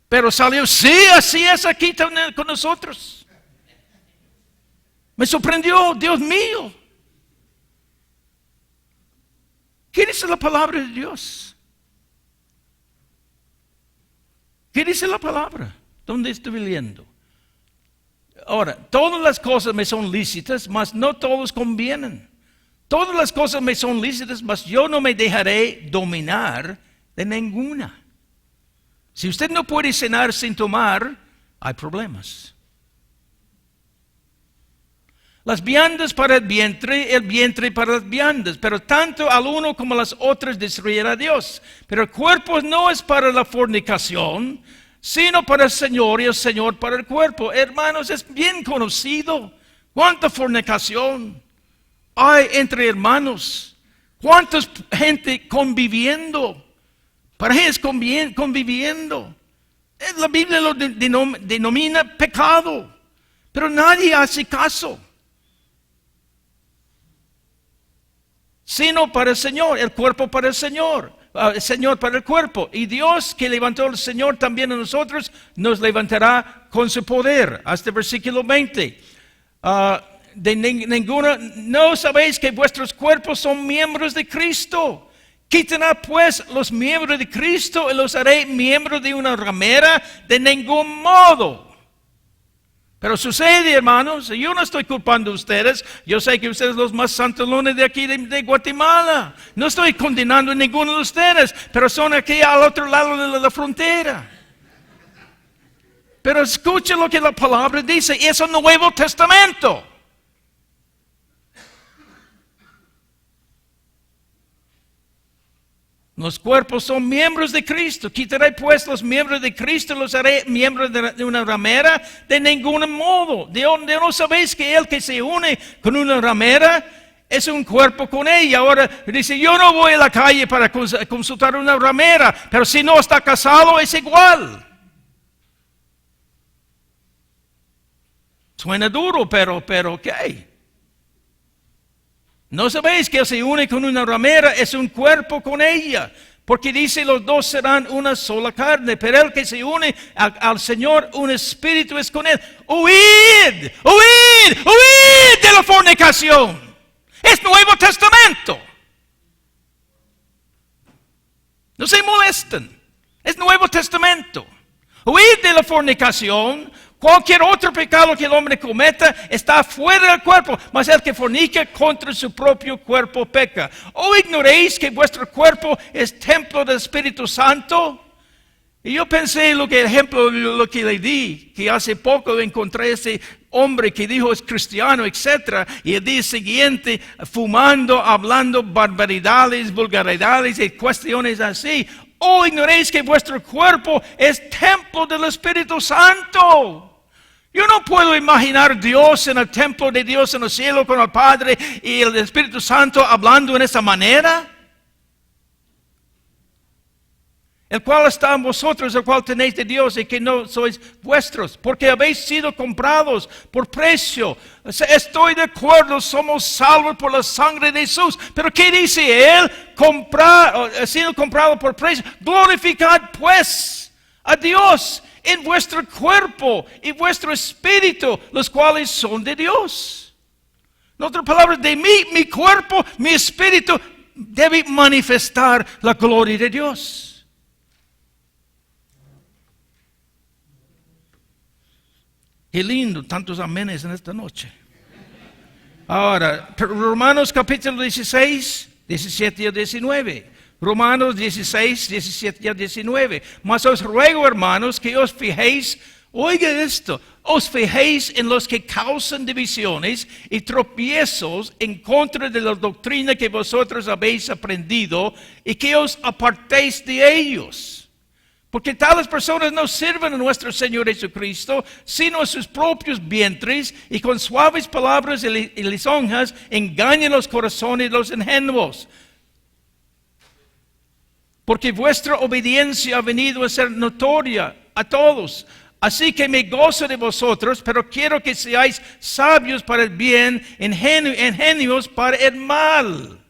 pero salió, sí, así es aquí con nosotros. Me sorprendió, Dios mío. ¿Qué dice la palabra de Dios? ¿Qué dice la palabra? ¿Dónde estoy leyendo? Ahora, todas las cosas me son lícitas, mas no todos convienen. Todas las cosas me son lícitas, mas yo no me dejaré dominar de ninguna. Si usted no puede cenar sin tomar, hay problemas. Las viandas para el vientre para las viandas, pero tanto al uno como a las otras destruirá Dios. Pero el cuerpo no es para la fornicación, sino para el Señor, y el Señor para el cuerpo. Hermanos, es bien conocido cuánta fornicación hay entre hermanos, cuánta gente conviviendo, parejas conviviendo. La Biblia lo denomina pecado, pero nadie hace caso. Sino para el Señor, el cuerpo para el Señor para el cuerpo. Y Dios que levantó al Señor también a nosotros, nos levantará con su poder. Hasta el versículo 20. No sabéis que vuestros cuerpos son miembros de Cristo. Quitará pues los miembros de Cristo y los haré miembros de una ramera, de ningún modo. Pero sucede, hermanos, yo no estoy culpando a ustedes. Yo sé que ustedes son los más santalones de aquí de Guatemala. No estoy condenando a ninguno de ustedes, pero son aquí al otro lado de la frontera. Pero escuchen lo que la palabra dice, y es el Nuevo Testamento. Los cuerpos son miembros de Cristo. Quitaré pues los miembros de Cristo, los haré miembros de una ramera, de ningún modo. ¿De no sabéis que el que se une con una ramera es un cuerpo con ella? Ahora dice, yo no voy a la calle para consultar una ramera, pero si no está casado es igual. Suena duro, pero ¿qué? ¿No sabéis que se une con una ramera es un cuerpo con ella? Porque dice, los dos serán una sola carne. Pero el que se une al Señor, un espíritu es con él. ¡Huid! ¡Huid! ¡Huid de la fornicación! Es Nuevo Testamento. No se molesten. Es Nuevo Testamento. Huid de la fornicación. Cualquier otro pecado que el hombre cometa está fuera del cuerpo, mas el que fornica contra su propio cuerpo peca. ¿O ignoréis que vuestro cuerpo es templo del Espíritu Santo? Y yo pensé lo que le di, que hace poco encontré ese hombre que dijo es cristiano, etc. Y el día siguiente fumando, hablando barbaridades, vulgaridades y cuestiones así. ¿O ignoréis que vuestro cuerpo es templo del Espíritu Santo? Yo no puedo imaginar Dios en el templo de Dios en el cielo con el Padre y el Espíritu Santo hablando en esa manera. El cual está en vosotros, el cual tenéis de Dios y que no sois vuestros, porque habéis sido comprados por precio. Estoy de acuerdo, somos salvos por la sangre de Jesús. Pero ¿qué dice él? Sido comprado por precio. Glorificad pues a Dios en vuestro cuerpo y vuestro espíritu, los cuales son de Dios. En otras palabras, de mí, mi cuerpo, mi espíritu debe manifestar la gloria de Dios. Qué lindo, tantos amenes en esta noche. Ahora, Romanos capítulo 16, 17 y 19. Romanos 16, 17 y 19. Mas os ruego, hermanos, que os fijéis, oiga esto, os fijéis en los que causan divisiones y tropiezos en contra de la doctrina que vosotros habéis aprendido y que os apartéis de ellos. Porque tales personas no sirven a nuestro Señor Jesucristo, sino a sus propios vientres, y con suaves palabras y lisonjas engañan los corazones de los ingenuos. Porque vuestra obediencia ha venido a ser notoria a todos. Así que me gozo de vosotros, pero quiero que seáis sabios para el bien, ingenuos para el mal.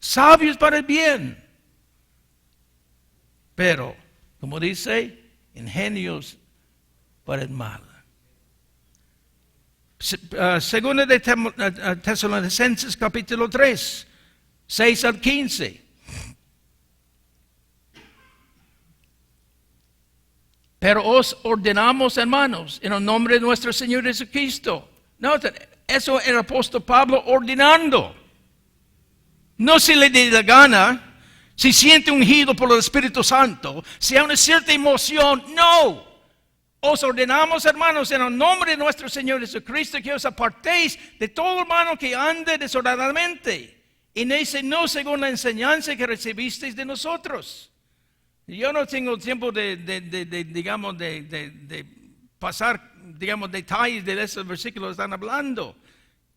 Sabios para el bien. Pero, como dice, ingenios para el mal. Segunda de Tesalonicenses capítulo 3, 6 al 15. Pero os ordenamos, hermanos, en el nombre de nuestro Señor Jesucristo. Noten, eso el apóstol Pablo ordenando. No se le dé la gana. Si siente ungido por el Espíritu Santo, si hay una cierta emoción, no. Os ordenamos, hermanos, en el nombre de nuestro Señor Jesucristo, que os apartéis de todo hermano que ande desordenadamente, y no según la enseñanza que recibisteis de nosotros. Yo no tengo tiempo de pasar, detalles de esos versículos que están hablando,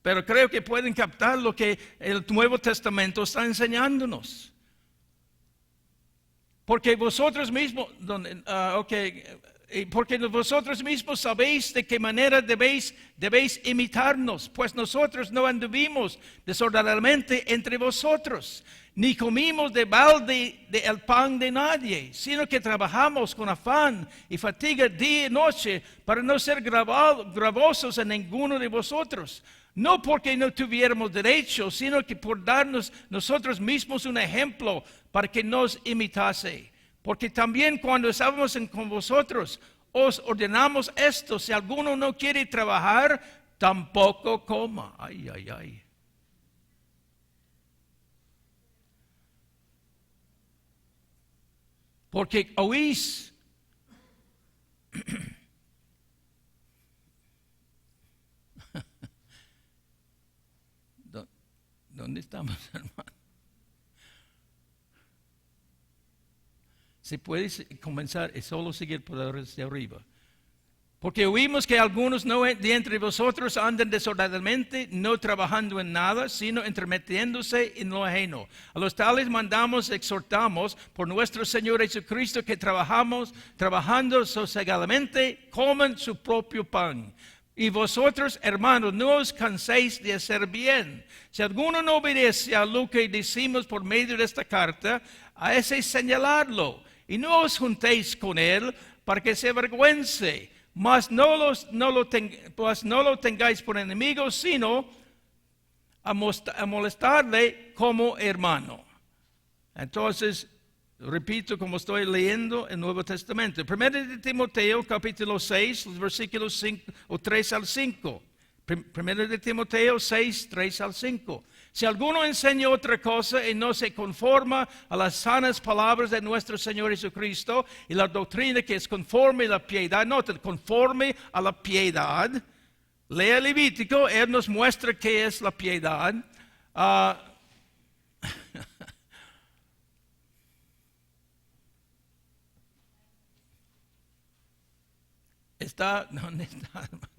pero creo que pueden captar lo que el Nuevo Testamento está enseñándonos. Porque vosotros mismos, porque vosotros mismos sabéis de qué manera debéis imitarnos, pues nosotros no anduvimos desordenadamente entre vosotros, ni comimos de balde el pan de nadie, sino que trabajamos con afán y fatiga día y noche para no ser gravosos a ninguno de vosotros. No porque no tuviéramos derecho, sino que por darnos nosotros mismos un ejemplo para que nos imitase. Porque también cuando estábamos con vosotros, os ordenamos esto: si alguno no quiere trabajar, tampoco coma. Ay, ay, ay. Porque oís ¿dónde estamos, hermano? Se puede comenzar y solo seguir por de arriba. Porque oímos que algunos de entre vosotros andan desordenadamente, no trabajando en nada, sino entremetiéndose en lo ajeno. A los tales mandamos, exhortamos por nuestro Señor Jesucristo que trabajando sosegadamente, coman su propio pan. Y vosotros, hermanos, no os canséis de hacer bien. Si alguno no obedece a lo que decimos por medio de esta carta, a ese señalarlo. Y no os juntéis con él para que se avergüence. Mas no lo tengáis por enemigo, sino a molestarle como hermano. Entonces, repito como estoy leyendo el Nuevo Testamento. Primero de Timoteo, capítulo 6, los versículos 5, o 3 al 5. Primero de Timoteo 6, 3 al 5. Si alguno enseña otra cosa y no se conforma a las sanas palabras de nuestro Señor Jesucristo y la doctrina que es conforme a la piedad, nota, conforme a la piedad. Lea Levítico, él nos muestra qué es la piedad. ¿Dónde está, hermano?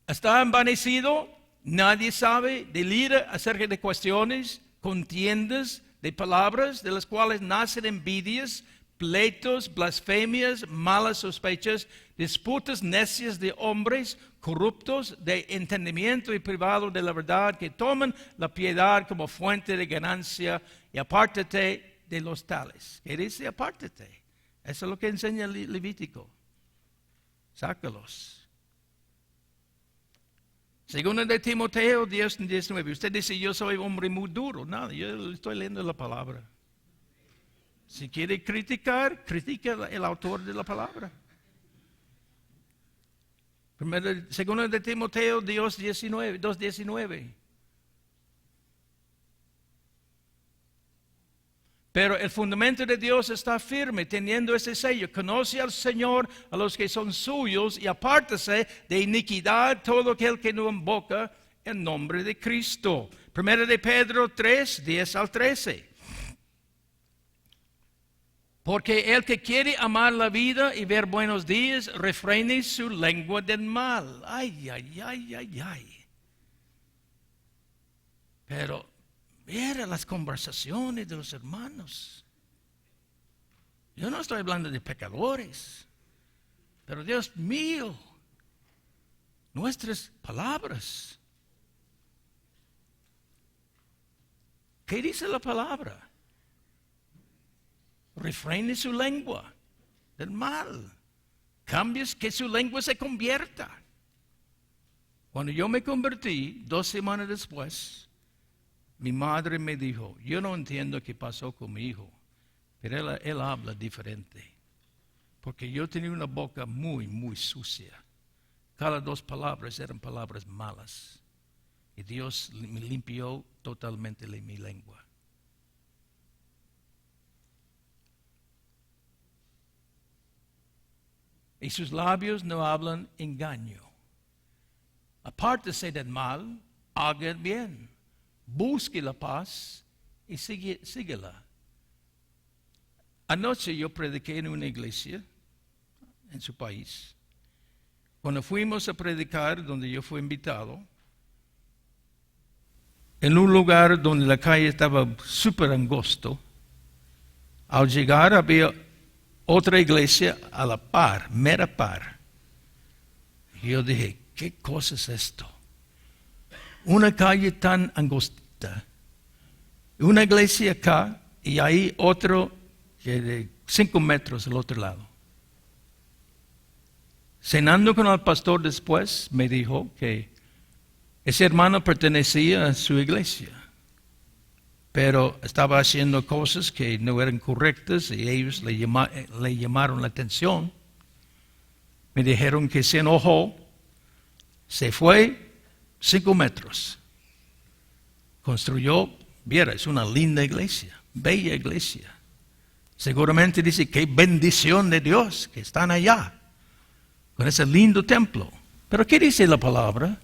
Está envanecido, nadie sabe, delira acerca de cuestiones, contiendas, de palabras, de las cuales nacen envidias, pleitos, blasfemias, malas sospechas, disputas necias de hombres corruptos de entendimiento y privados de la verdad, que toman la piedad como fuente de ganancia, y apártate de los tales. ¿Qué dice? Apártate. Eso es lo que enseña Levítico. Sácalos. Segundo de Timoteo 10:19. Usted dice, yo soy hombre muy duro. No, yo estoy leyendo la palabra. Si quiere criticar, critica el autor de la palabra. Segundo de Timoteo 2:19. Pero el fundamento de Dios está firme, teniendo ese sello. Conoce al Señor a los que son suyos y apártese de iniquidad todo aquel que no invoca el nombre de Cristo. Primero de Pedro 3, 10 al 13. Porque el que quiere amar la vida y ver buenos días, refrene su lengua del mal. Ay, ay, ay, ay, ay. Pero mira las conversaciones de los hermanos. Yo no estoy hablando de pecadores, pero Dios mío, nuestras palabras. ¿Qué dice la palabra? Refrene su lengua del mal. Cambies que su lengua se convierta. Cuando yo me convertí, 2 semanas después, mi madre me dijo, yo no entiendo qué pasó con mi hijo, pero él habla diferente. Porque yo tenía una boca muy, muy sucia. Cada 2 palabras eran palabras malas. Y Dios me limpió totalmente mi lengua. Y sus labios no hablan engaño. Apártese del mal, haga el bien. Busque la paz y síguela. Anoche yo prediqué en una iglesia en su país. Cuando fuimos a predicar, donde yo fui invitado, en un lugar donde la calle estaba súper angosto, al llegar había otra iglesia a la par, mera par. Y yo dije, ¿qué cosa es esto? Una calle tan angosta, una iglesia acá y ahí otro que de 5 metros al otro lado. Cenando con el pastor después, me dijo que ese hermano pertenecía a su iglesia, pero estaba haciendo cosas que no eran correctas y ellos le llamaron la atención. Me dijeron que se enojó, se fue 5 metros. Construyó, viera, es una linda iglesia, bella iglesia. Seguramente dice, qué bendición de Dios que están allá, con ese lindo templo. Pero ¿qué dice la palabra?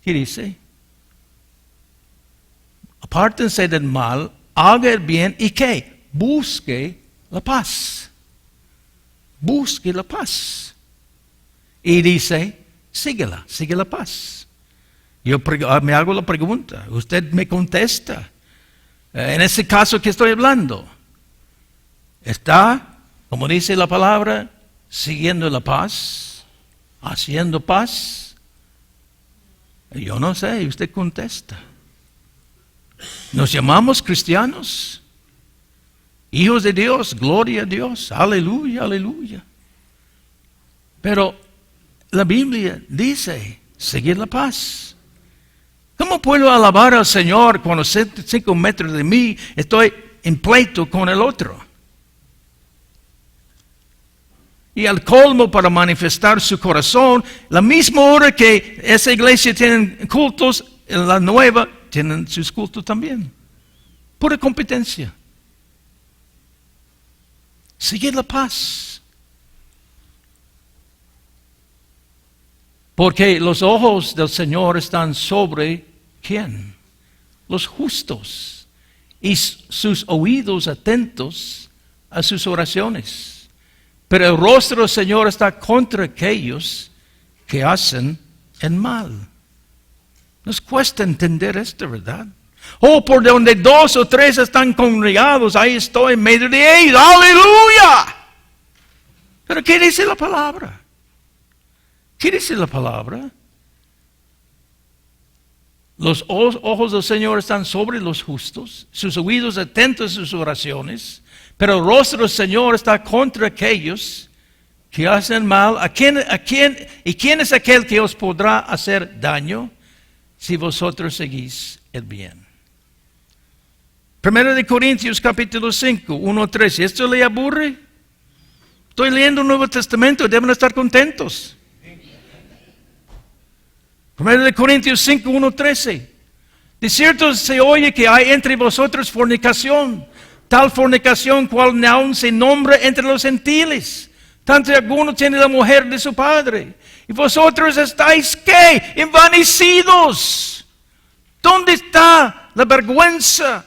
¿Qué dice? Apártense del mal, haga el bien y ¿qué? Busque la paz. Busque la paz. Y dice, síguela, sigue la paz. Yo me hago la pregunta, usted me contesta. En ese caso que estoy hablando, ¿está, como dice la palabra, siguiendo la paz? ¿Haciendo paz? Yo no sé, usted contesta. Nos llamamos cristianos, hijos de Dios, gloria a Dios, aleluya, aleluya. Pero la Biblia dice, seguir la paz. ¿Cómo puedo alabar al Señor cuando 5 metros de mí estoy en pleito con el otro? Y al colmo, para manifestar su corazón, la misma hora que esa iglesia tiene cultos, en la nueva tienen sus cultos también. Pura competencia. Sigue la paz. Porque los ojos del Señor están sobre ¿quién? Los justos. Y sus oídos atentos a sus oraciones. Pero el rostro del Señor está contra aquellos que hacen el mal. Nos cuesta entender esto, ¿verdad? Oh, por donde 2 o 3 están congregados, ahí estoy en medio de ellos. ¡Aleluya! Pero ¿qué dice la palabra? ¿Qué dice la palabra? Los ojos del Señor están sobre los justos, sus oídos atentos a sus oraciones, pero el rostro del Señor está contra aquellos que hacen mal. ¿Y quién es aquel que os podrá hacer daño si vosotros seguís el bien? 1 Corintios capítulo 5, 1-13. ¿Esto le aburre? Estoy leyendo el Nuevo Testamento, deben estar contentos. 1 Corintios 5, 1-13. De cierto se oye que hay entre vosotros fornicación, tal fornicación cual ni aun se nombra entre los gentiles. Tanto alguno tiene la mujer de su padre. Y vosotros estáis, ¿qué? Envanecidos. ¿Dónde está la vergüenza?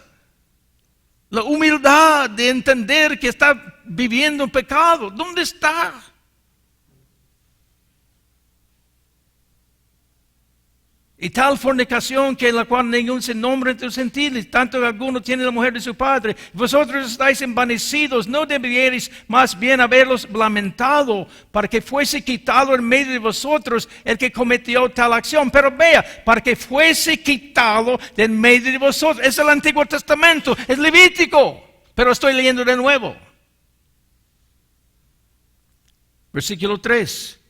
La humildad de entender que está viviendo en pecado. ¿Dónde está? Y tal fornicación que en la cual ningún se nombra entre los gentiles, tanto alguno tiene la mujer de su padre. Vosotros estáis envanecidos, no deberíais más bien haberlos lamentado para que fuese quitado en medio de vosotros el que cometió tal acción. Pero vea, para que fuese quitado de en medio de vosotros. Es el Antiguo Testamento, es Levítico, pero estoy leyendo de nuevo. Versículo 3.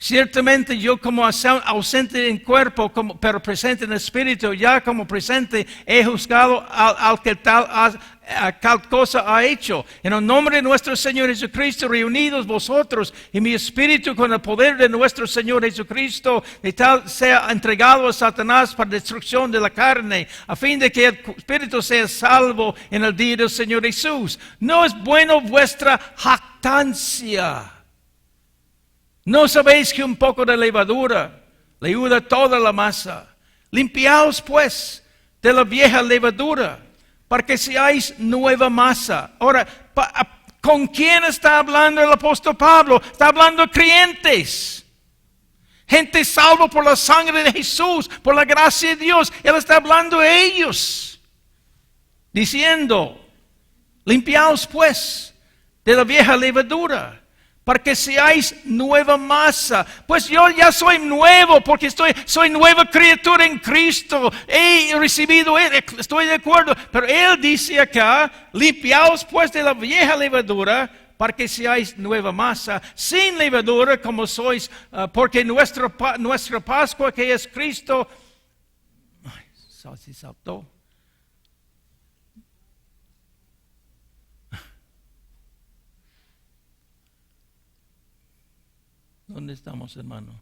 Ciertamente yo como ausente en cuerpo, pero presente en espíritu, ya como presente he juzgado al que tal cosa ha hecho. En el nombre de nuestro Señor Jesucristo, reunidos vosotros y mi espíritu con el poder de nuestro Señor Jesucristo, de tal sea entregado a Satanás para destrucción de la carne, a fin de que el espíritu sea salvo en el día del Señor Jesús. No es bueno vuestra jactancia. ¿No sabéis que un poco de levadura leuda toda la masa? Limpiaos pues de la vieja levadura, para que seáis nueva masa. Ahora, ¿con quién está hablando el apóstol Pablo? Está hablando de creyentes. Gente salva por la sangre de Jesús, por la gracia de Dios. Él está hablando de ellos. Diciendo, limpiaos pues de la vieja levadura, para que seáis nueva masa. Pues yo ya soy nuevo, porque soy nueva criatura en Cristo. He recibido Él, estoy de acuerdo. Pero Él dice acá, limpiaos pues de la vieja levadura, para que seáis nueva masa, sin levadura como sois, porque nuestra Pascua que es Cristo, saltó. ¿Dónde estamos, hermano?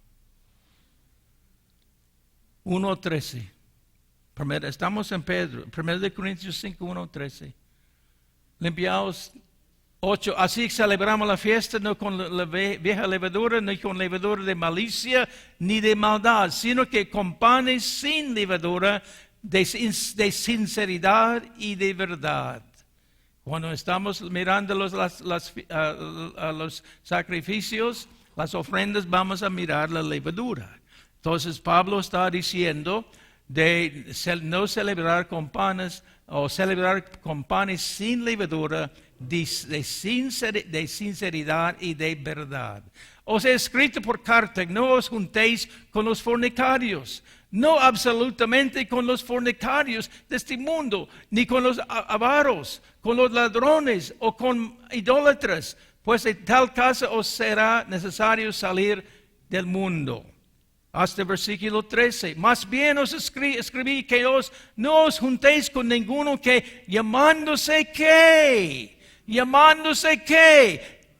1:13. Estamos en Pedro. 1 Corintios 5, 1:13. Limpiaos. 8. Así celebramos la fiesta no con la vieja levadura, ni con levadura de malicia, ni de maldad, sino que con panes sin levadura, de sinceridad y de verdad. Cuando estamos mirando los sacrificios, las ofrendas, vamos a mirar la levadura. Entonces Pablo está diciendo de no celebrar con panes, o celebrar con panes sin levadura, de sinceridad y de verdad. Os he escrito por carta, no os juntéis con los fornicarios, no absolutamente con los fornicarios de este mundo, ni con los avaros, con los ladrones o con idólatras, pues en tal caso os será necesario salir del mundo. hasta versículo 13. Más bien os escribí que no os juntéis con ninguno que llamándose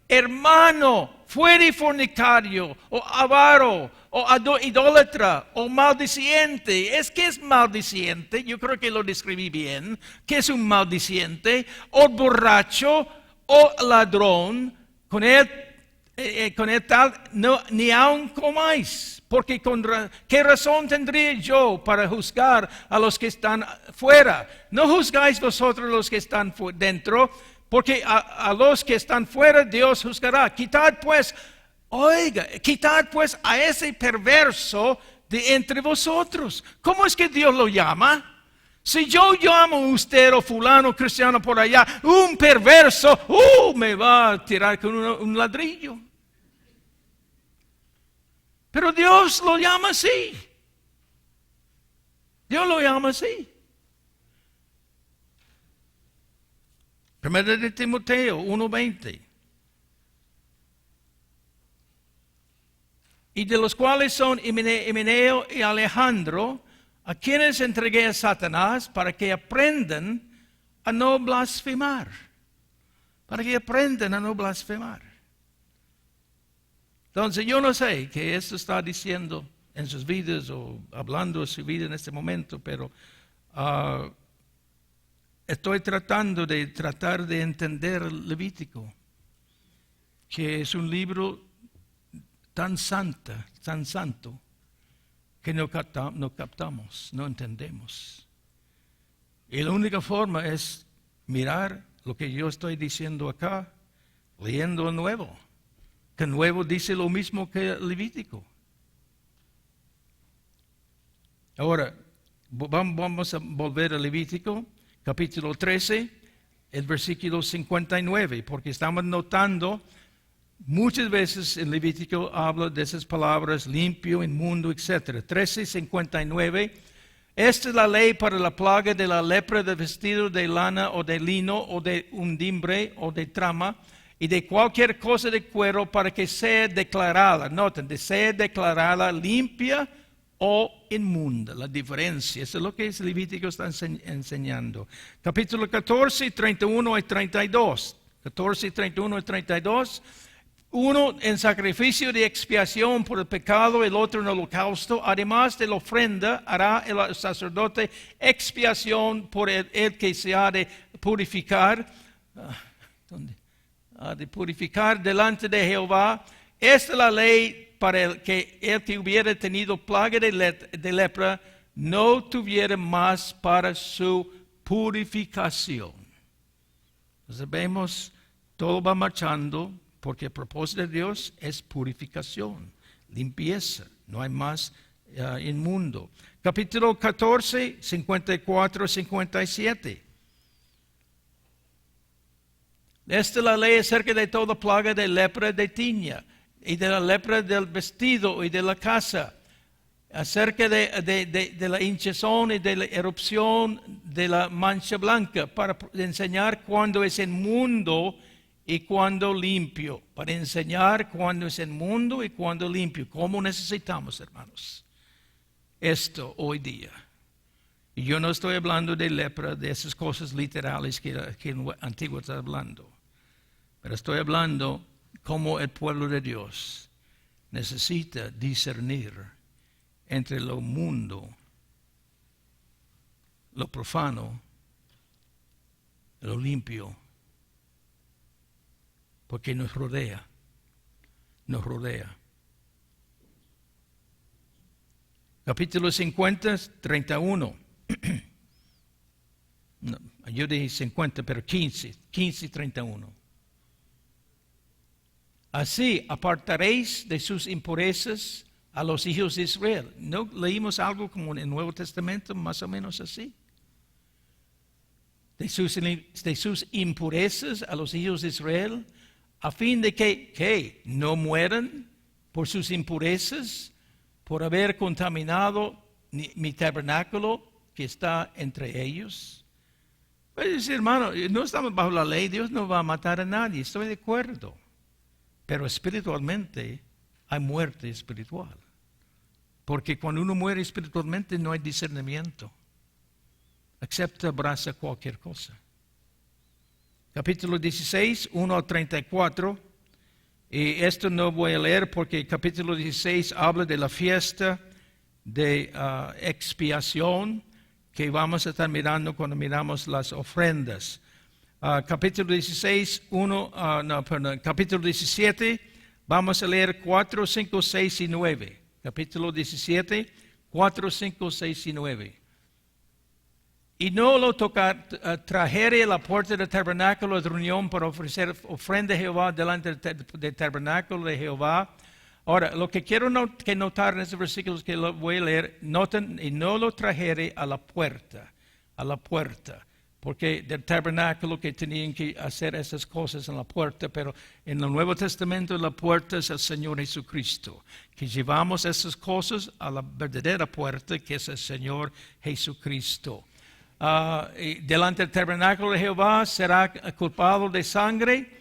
hermano, fuere fornicario, o avaro, o idólatra, o maldiciente. ¿Qué es maldiciente? Yo creo que lo describí bien. ¿Qué es un maldiciente? O borracho, o ladrón. Con él tal, no, ni aun comáis. Porque ¿qué razón tendría yo para juzgar a los que están fuera? No juzgáis vosotros los que están dentro, porque a los que están fuera Dios juzgará. Quitad pues a ese perverso de entre vosotros. ¿Cómo es que Dios lo llama? Si yo llamo a usted o fulano cristiano por allá, un perverso, me va a tirar con un ladrillo. Pero Dios lo llama así. Dios lo llama así. Primera de Timoteo 1:20. Y de los cuales son Himeneo y Alejandro, a quienes entregué a Satanás para que aprendan a no blasfemar. Para que aprendan a no blasfemar. Entonces yo no sé qué esto está diciendo en sus vidas o hablando de su vida en este momento, pero estoy tratando de entender Levítico, que es un libro tan santo, que no captamos, no entendemos. Y la única forma es mirar lo que yo estoy diciendo acá, leyendo el Nuevo. Que el Nuevo dice lo mismo que el Levítico. Ahora, vamos a volver al Levítico, capítulo 13, el versículo 59, porque estamos notando, muchas veces en Levítico habla de esas palabras, limpio, inmundo, etc. 13:59. Esta es la ley para la plaga de la lepra de vestido de lana o de lino o de undimbre o de trama y de cualquier cosa de cuero para que sea declarada, noten, sea declarada limpia o inmunda. La diferencia, eso es lo que Levítico está enseñando. Capítulo 14, 31 y 32. 14, 31 y 32. Uno en sacrificio de expiación por el pecado, el otro en holocausto. Además de la ofrenda, hará el sacerdote expiación por el que se ha de purificar. De purificar delante de Jehová. Esta es la ley para el que hubiera tenido plaga de lepra no tuviera más para su purificación. Entonces vemos, todo va marchando porque el propósito de Dios es purificación, limpieza, no hay más inmundo. Capítulo 14, 54, 57. Esta es la ley acerca de toda plaga de lepra de tiña y de la lepra del vestido y de la casa, acerca de la hinchazón y de la erupción de la mancha blanca, para enseñar cuándo es inmundo y cuándo limpio, para enseñar cuándo es inmundo y cuándo limpio. ¿Cómo necesitamos, hermanos, esto hoy día? Y yo no estoy hablando de lepra, de esas cosas literales que el Antiguo está hablando. Pero estoy hablando cómo el pueblo de Dios necesita discernir entre lo mundo, lo profano, lo limpio, porque nos rodea. Capítulo 50, 31. No, yo dije 50, pero 15, 31. Así apartaréis de sus impurezas a los hijos de Israel. ¿No leímos algo como en el Nuevo Testamento, más o menos así? De sus impurezas a los hijos de Israel, a fin de que no mueran por sus impurezas, por haber contaminado mi tabernáculo que está entre ellos. Pues decir, hermano, no estamos bajo la ley, Dios no va a matar a nadie, estoy de acuerdo. Pero espiritualmente hay muerte espiritual. Porque cuando uno muere espiritualmente no hay discernimiento. Acepta, abraza cualquier cosa. Capítulo 16, 1 al 34. Y esto no voy a leer porque el capítulo 16 habla de la fiesta de expiación que vamos a estar mirando cuando miramos las ofrendas. Capítulo 16, capítulo 17, vamos a leer 4, 5, 6 y 9. Capítulo 17, 4, 5, 6 y 9. Y no lo trajere a la puerta del tabernáculo de reunión para ofrecer ofrenda a Jehová delante del tabernáculo de Jehová. Ahora, lo que quiero notar en estos versículos que lo voy a leer, noten, y no lo trajere a la puerta, porque del tabernáculo que tenían que hacer esas cosas en la puerta, pero en el Nuevo Testamento la puerta es el Señor Jesucristo, que llevamos esas cosas a la verdadera puerta que es el Señor Jesucristo. Delante del tabernáculo de Jehová será culpado de sangre,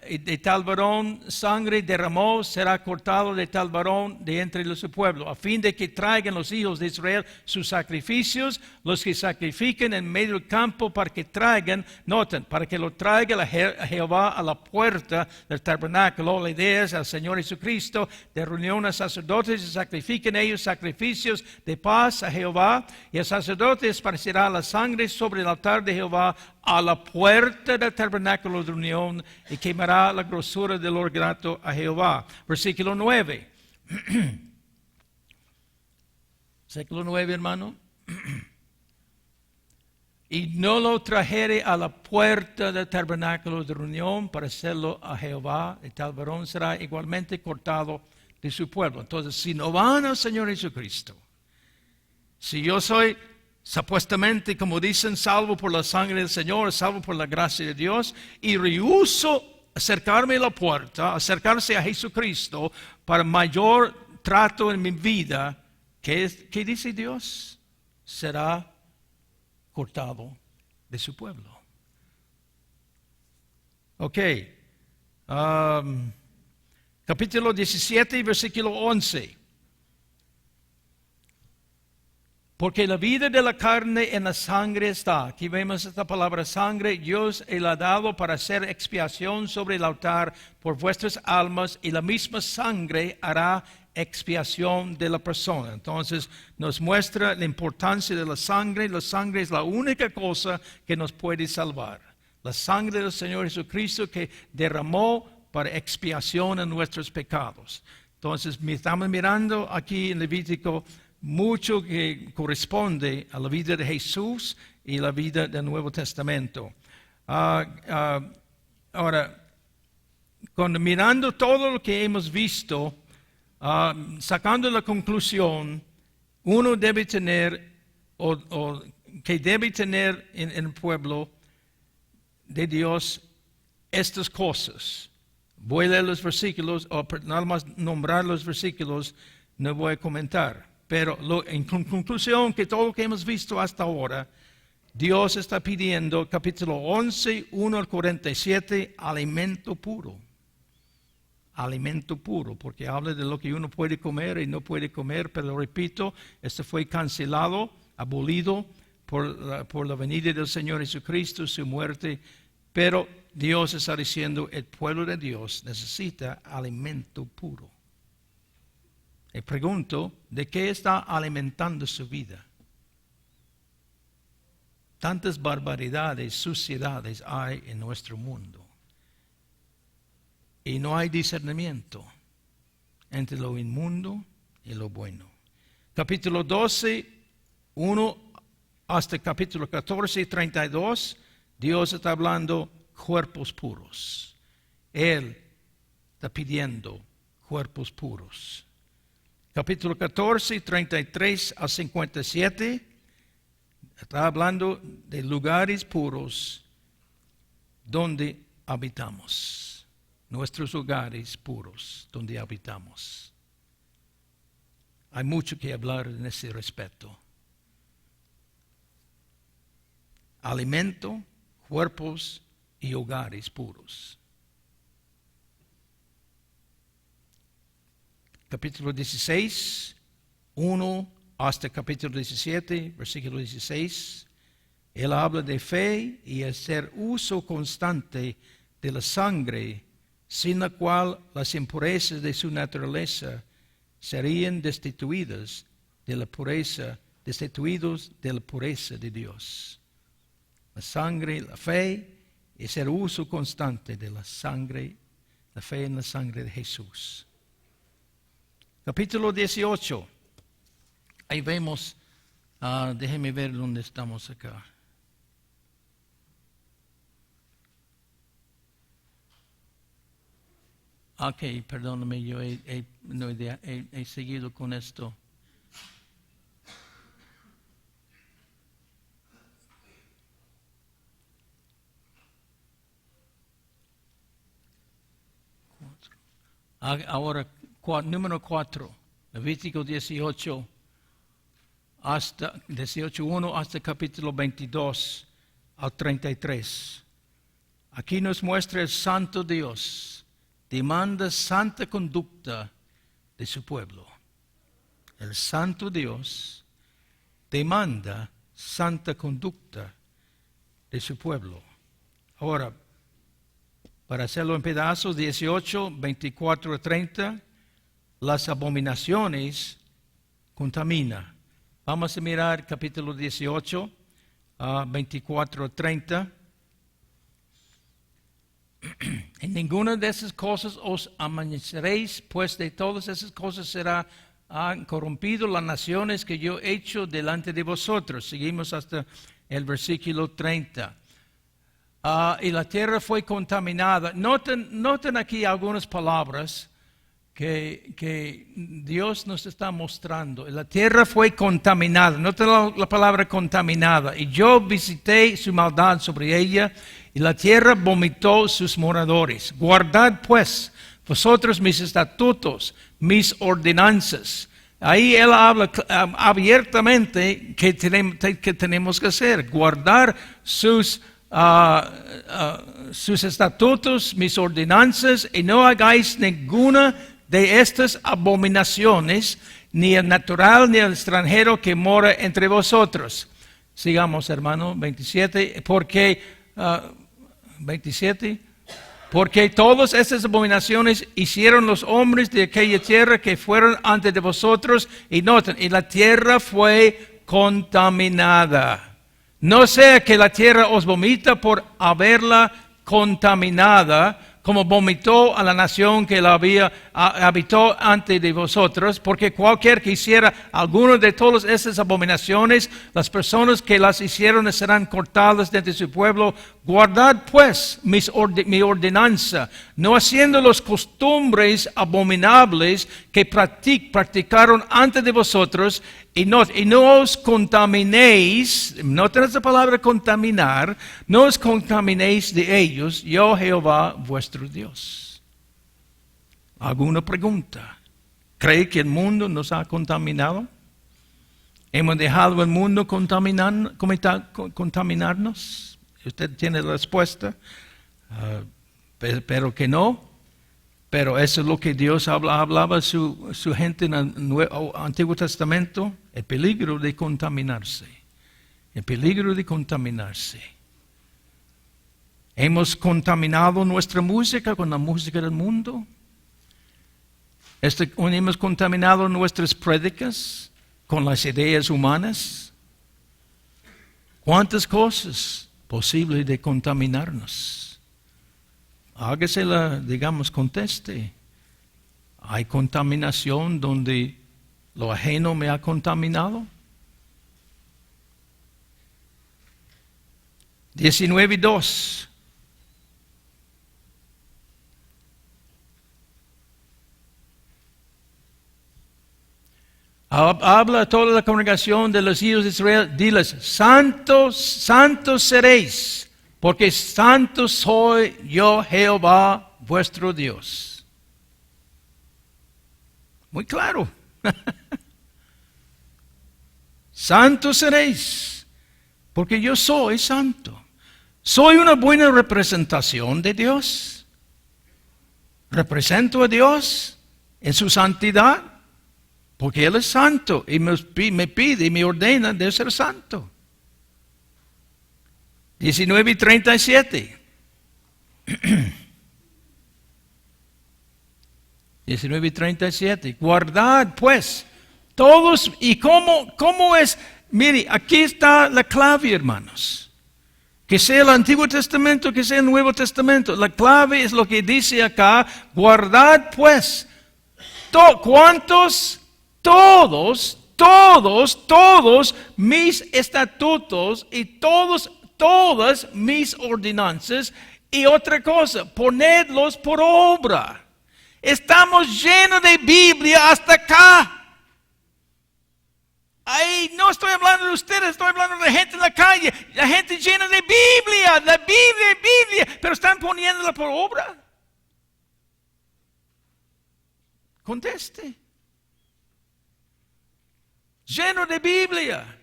de tal varón sangre derramó, será cortado de tal varón de entre su pueblo, a fin de que traigan los hijos de Israel sus sacrificios, los que sacrifiquen en medio del campo, para que traigan, noten, para que lo traiga a Jehová a la puerta del tabernáculo. La idea es al Señor Jesucristo, de reunión a sacerdotes, y sacrifiquen ellos sacrificios de paz a Jehová, y el sacerdote esparcirá la sangre sobre el altar de Jehová a la puerta del tabernáculo de reunión, y quemará la grosura del olor grato a Jehová. Versículo 9. Versículo 9, hermano. Y no lo trajere a la puerta del tabernáculo de reunión para hacerlo a Jehová, y tal varón será igualmente cortado de su pueblo. Entonces, si no van al Señor Jesucristo, si yo soy supuestamente, como dicen, salvo por la sangre del Señor, salvo por la gracia de Dios, y rehúso acercarme a la puerta, acercarse a Jesucristo para mayor trato en mi vida, ¿qué dice Dios? Será cortado de su pueblo. Ok. Capítulo 17, versículo 11. Porque la vida de la carne en la sangre está. Aquí vemos esta palabra sangre. Dios la ha dado para hacer expiación sobre el altar por vuestras almas, y la misma sangre hará expiación de la persona. Entonces nos muestra la importancia de la sangre. La sangre es la única cosa que nos puede salvar. La sangre del Señor Jesucristo que derramó para expiación en nuestros pecados. Entonces estamos mirando aquí en Levítico mucho que corresponde a la vida de Jesús y la vida del Nuevo Testamento. Ahora, mirando todo lo que hemos visto, sacando la conclusión, uno debe tener, o que debe tener en el pueblo de Dios, estas cosas. Voy a leer los versículos, o nada más nombrar los versículos, no voy a comentar. Pero en conclusión, que todo lo que hemos visto hasta ahora, Dios está pidiendo, capítulo 11, 1 al 47, alimento puro. Alimento puro, porque habla de lo que uno puede comer y no puede comer, pero repito, esto fue cancelado, abolido por la venida del Señor Jesucristo, su muerte, pero Dios está diciendo, el pueblo de Dios necesita alimento puro. Y pregunto, ¿de qué está alimentando su vida? Tantas barbaridades, suciedades hay en nuestro mundo. Y no hay discernimiento entre lo inmundo y lo bueno. Capítulo 12, 1 hasta capítulo 14, 32, Dios está hablando cuerpos puros. Él está pidiendo cuerpos puros. Capítulo 14, 33 a 57, está hablando de lugares puros donde habitamos. Nuestros lugares puros donde habitamos. Hay mucho que hablar en ese respecto. Alimento, cuerpos y hogares puros. Capítulo 16, 1 hasta capítulo 17, versículo 16, él habla de fe y hacer uso constante de la sangre, sin la cual las impurezas de su naturaleza serían destituidos de la pureza de Dios. La sangre, la fe, y hacer uso constante de la sangre, la fe en la sangre de Jesús. Capítulo 18. Ahí vemos, déjenme ver dónde estamos acá. Ok, perdóname, yo he seguido con esto. Ahora, número 4, Levítico 18, hasta 18:1 hasta capítulo 22 al 33. Aquí nos muestra el santo Dios, demanda santa conducta de su pueblo. El santo Dios demanda santa conducta de su pueblo. Ahora, para hacerlo en pedazos, 18, 24 a 30, las abominaciones contaminan. Vamos a mirar capítulo 18, 24 a 30. En ninguna de esas cosas os amaneceréis, pues de todas esas cosas han corrompido las naciones que yo he hecho delante de vosotros. Seguimos hasta el versículo 30. Y la tierra fue contaminada. Noten aquí algunas palabras que Dios nos está mostrando. La tierra fue contaminada. Noten la palabra contaminada. Y yo visité su maldad sobre ella, y la tierra vomitó sus moradores. Guardad pues vosotros mis estatutos, mis ordenanzas. Ahí él habla abiertamente que tenemos que hacer. Guardar sus estatutos, mis ordenanzas, y no hagáis ninguna de estas abominaciones, ni el natural ni el extranjero que mora entre vosotros. Sigamos, hermano, 27, porque 27, porque todas estas abominaciones hicieron los hombres de aquella tierra que fueron antes de vosotros, y noten, y la tierra fue contaminada. No sea que la tierra os vomita por haberla contaminada, como vomitó a la nación que la habitó antes de vosotros, porque cualquier que hiciera alguna de todas esas abominaciones, las personas que las hicieron serán cortadas de su pueblo. Guardad pues mi ordenanza, no haciendo las costumbres abominables que practicaron antes de vosotros, y no os contaminéis. Noten esa palabra contaminar. No os contaminéis de ellos, yo Jehová vuestro Dios. ¿Alguna pregunta? ¿Cree que el mundo nos ha contaminado? ¿Hemos dejado el mundo contaminarnos? Usted tiene la respuesta, pero que no. Pero eso es lo que Dios hablaba a su gente en el Antiguo Testamento, el peligro de contaminarse. El peligro de contaminarse. Hemos contaminado nuestra música con la música del mundo. Hemos contaminado nuestras prédicas con las ideas humanas. ¿Cuántas cosas posibles de contaminarnos? Hágasela, digamos, conteste. ¿Hay contaminación donde lo ajeno me ha contaminado? 19:2. Habla a toda la congregación de los hijos de Israel, diles, santos, santos seréis, porque santo soy yo Jehová vuestro Dios. Muy claro. Santos seréis, porque yo soy santo. Soy una buena representación de Dios. Represento a Dios en su santidad. Porque Él es santo y me pide y me ordena de ser santo. 19:37. 19:37. Guardad pues todos. ¿Y cómo es? Mire, aquí está la clave, hermanos. Que sea el Antiguo Testamento, que sea el Nuevo Testamento. La clave es lo que dice acá. Guardad pues. ¿Cuántos? Todos mis estatutos y todas mis ordenanzas. Y otra cosa, ponedlos por obra. Estamos llenos de Biblia hasta acá. Ahí no estoy hablando de ustedes, estoy hablando de gente en la calle. La gente llena de Biblia, la Biblia, pero están poniéndola por obra. Conteste. Lleno de Biblia.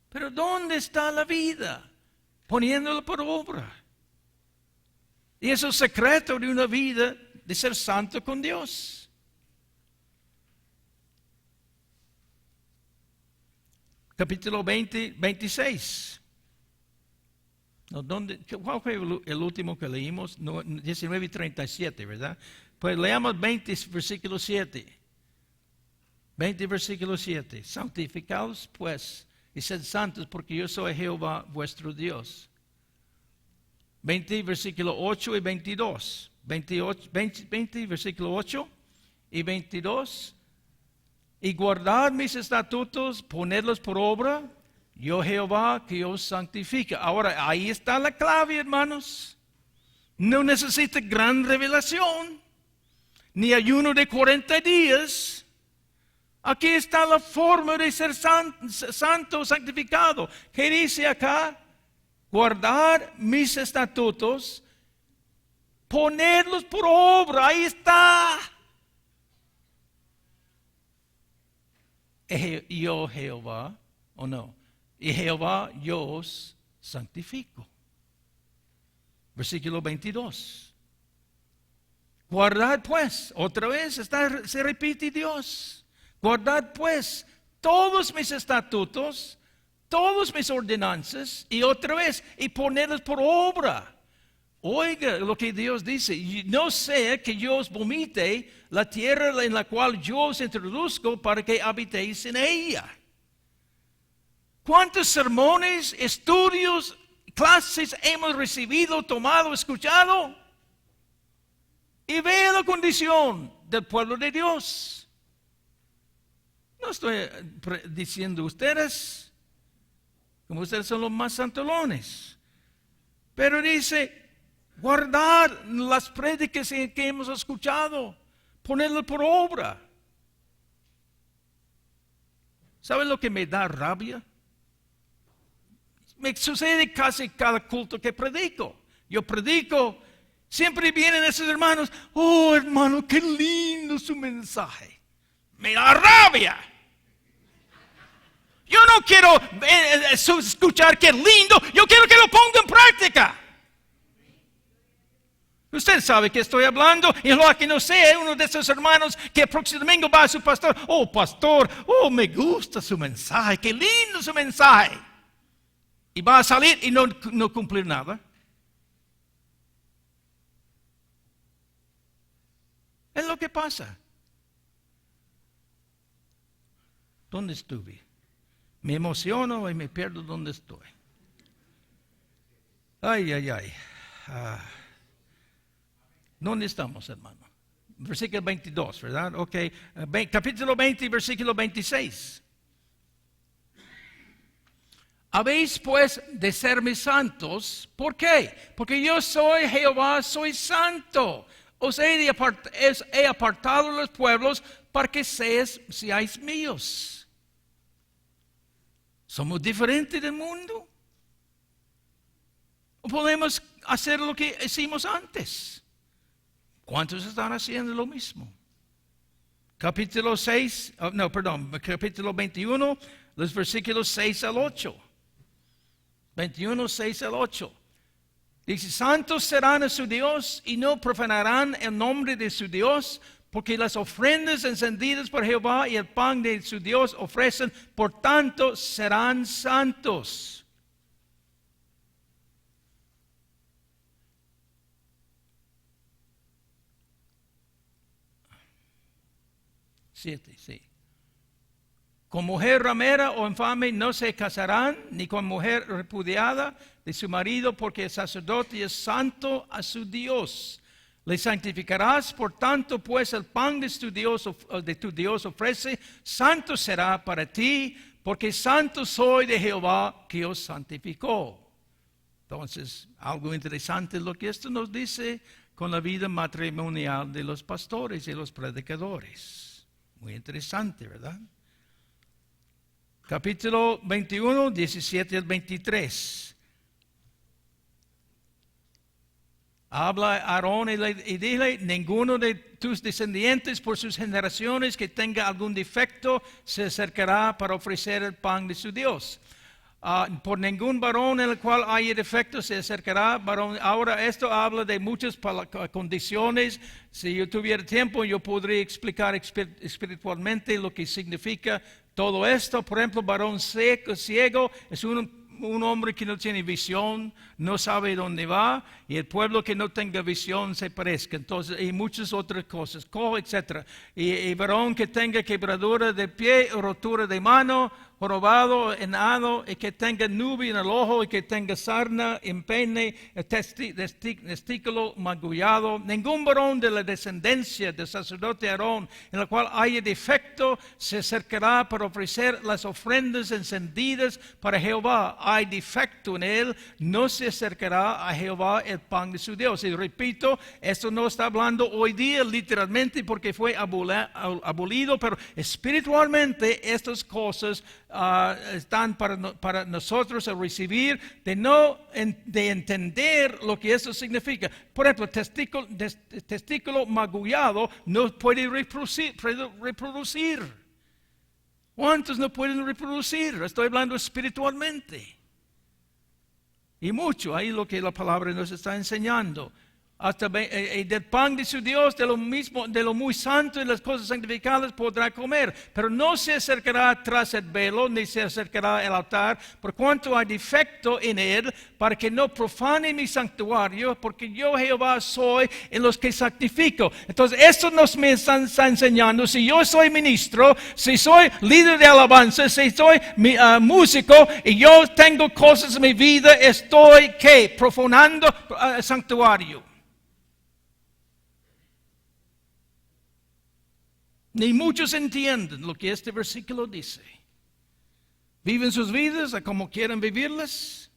Pero ¿dónde está la vida? Poniéndola por obra. Y eso es el secreto de una vida de ser santo con Dios. Capítulo 26. ¿Cuál fue el último que leímos? 19:37, ¿verdad? Pues leamos 20, versículo 7. 20, versículo 7. Santificaos pues y sed santos porque yo soy Jehová vuestro Dios. 20, versículo 8 y 22. 20, versículo 8 y 22. Y guardad mis estatutos, ponedlos por obra, yo Jehová que os santifica. Ahora, ahí está la clave, hermanos. No necesita gran revelación, ni ayuno de 40 días. Aquí está la forma de ser santo, santificado. ¿Qué dice acá? Guardar mis estatutos, ponerlos por obra. Ahí está. Yo Jehová, o no, y Jehová yo os santifico. Versículo 22. Guardad pues, otra vez se repite Dios. Guardad pues todos mis estatutos, todas mis ordenanzas, y otra vez, y ponerlos por obra. Oiga lo que Dios dice, no sea que yo os vomite la tierra en la cual yo os introduzco para que habitéis en ella. ¿Cuántos sermones, estudios, clases hemos recibido, tomado, escuchado? Y vea la condición del pueblo de Dios. No estoy diciendo ustedes, como ustedes son los más santolones, pero dice, guardar las prédicas que hemos escuchado, ponerlo por obra. ¿Saben lo que me da rabia? Me sucede casi cada culto que predico. Yo predico, siempre vienen esos hermanos, oh hermano, qué lindo su mensaje. Me da rabia. Yo no quiero escuchar qué lindo, yo quiero que lo ponga en práctica. Usted sabe que estoy hablando, y lo que no sea uno de esos hermanos que el próximo domingo va a su pastor, oh pastor, oh me gusta su mensaje, qué lindo su mensaje. Y va a salir y no cumplir nada. Es lo que pasa. ¿Dónde estuve? Me emociono y me pierdo dónde estoy. Ay. ¿Dónde estamos, hermano? Versículo 22, ¿verdad? Ok. Capítulo 20, versículo 26. Habéis pues de ser mis santos. ¿Por qué? Porque yo soy Jehová, soy santo. Os he apartado los pueblos para que seáis míos. ¿Somos diferentes del mundo? ¿O podemos hacer lo que hicimos antes? ¿Cuántos están haciendo lo mismo? Capítulo 21, los versículos 6 al 8. 21, 6 al 8. Dice, santos serán a su Dios y no profanarán el nombre de su Dios, porque las ofrendas encendidas por Jehová y el pan de su Dios ofrecen, por tanto serán santos. Siete, sí. Con mujer ramera o infame no se casarán, ni con mujer repudiada de su marido, porque el sacerdote es santo a su Dios. Le santificarás, por tanto, pues el pan de tu Dios ofrece, santo será para ti, porque santo soy de Jehová que os santificó. Entonces, algo interesante lo que esto nos dice con la vida matrimonial de los pastores y los predicadores. Muy interesante, ¿verdad? Capítulo 21, 17 al 23. Habla a Aarón y dile, ninguno de tus descendientes por sus generaciones que tenga algún defecto se acercará para ofrecer el pan de su Dios. Por ningún varón en el cual haya defecto se acercará varón. Ahora esto habla de muchas condiciones. Si yo tuviera tiempo yo podría explicar espiritualmente lo que significa todo esto. Por ejemplo, varón ciego es un hombre que no tiene visión, no sabe dónde va, y el pueblo que no tenga visión se parezca. Entonces, y muchas otras cosas, cojo, etc. Y varón que tenga quebradura de pie, rotura de mano, jorobado, enano, y que tenga nube en el ojo, y que tenga sarna en pene, testículo magullado. Ningún varón de la descendencia del sacerdote Aarón, en el cual haya defecto, se acercará para ofrecer las ofrendas encendidas para Jehová. Hay defecto en él, no se acercará a Jehová el pan de su Dios. Y repito, esto no está hablando hoy día literalmente porque fue abolido, pero espiritualmente estas cosas están para nosotros a recibir, de entender lo que eso significa. Por ejemplo, testículo magullado no puede reproducir. ¿Cuántos no pueden reproducir? Estoy hablando espiritualmente. Y mucho, ahí lo que la palabra nos está enseñando. Hasta del pan de su Dios, de lo mismo, de lo muy santo y las cosas santificadas podrá comer, pero no se acercará tras el velo, ni se acercará al altar, por cuanto hay defecto en él, para que no profane mi santuario, porque yo Jehová soy en los que santifico. Entonces, esto nos me está enseñando, si yo soy ministro, si soy líder de alabanza, si soy músico, y yo tengo cosas en mi vida, estoy, ¿qué? Profanando el santuario. Ni muchos entienden lo que este versículo dice. Viven sus vidas a como quieran vivirlas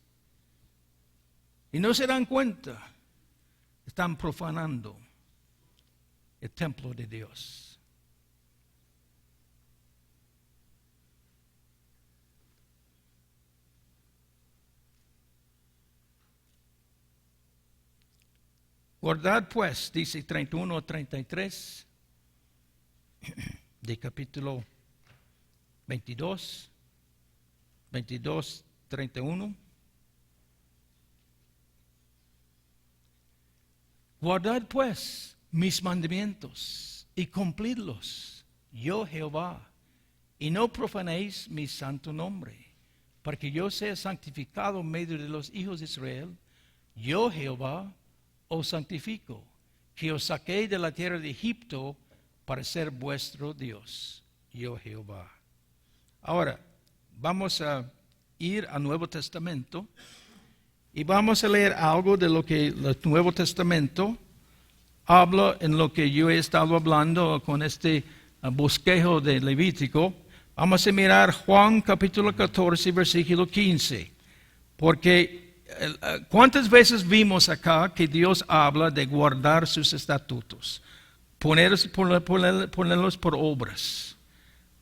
y no se dan cuenta. Están profanando el templo de Dios. Guardad pues, dice 31 o 33. De capítulo 22, 31. Guardad pues mis mandamientos y cumplidlos, yo Jehová, y no profanéis mi santo nombre, para que yo sea santificado en medio de los hijos de Israel. Yo Jehová os santifico, que os saqué de la tierra de Egipto para ser vuestro Dios, yo Jehová. Ahora, vamos a ir al Nuevo Testamento y vamos a leer algo de lo que el Nuevo Testamento habla en lo que yo he estado hablando con este bosquejo de Levítico. Vamos a mirar Juan capítulo 14, versículo 15, porque ¿cuántas veces vimos acá que Dios habla de guardar sus estatutos? Ponerlos por obras.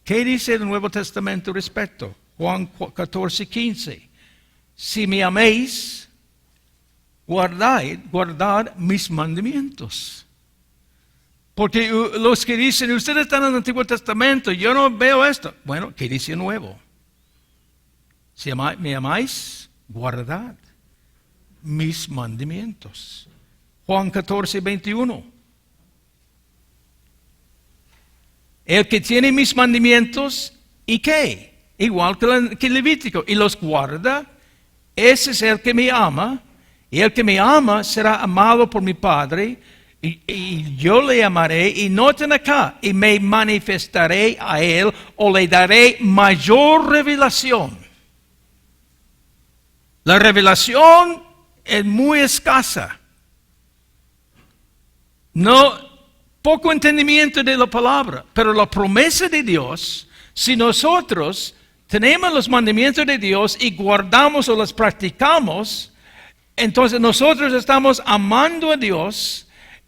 ¿Qué dice el Nuevo Testamento respecto? Juan 14, 15. Si me améis, guardad mis mandamientos. Porque los que dicen, ustedes están en el Antiguo Testamento, yo no veo esto. Bueno, ¿qué dice el Nuevo? Si me amáis, guardad mis mandamientos. Juan 14, 21. El que tiene mis mandamientos, ¿y qué? Igual que Levítico, y los guarda, ese es el que me ama, y el que me ama será amado por mi Padre, y yo le amaré, y noten acá, y me manifestaré a él, o le daré mayor revelación. La revelación es muy escasa. No, poco entendimiento de la palabra, pero la promesa de Dios, si nosotros tenemos los mandamientos de Dios y guardamos o los practicamos, entonces nosotros estamos amando a Dios,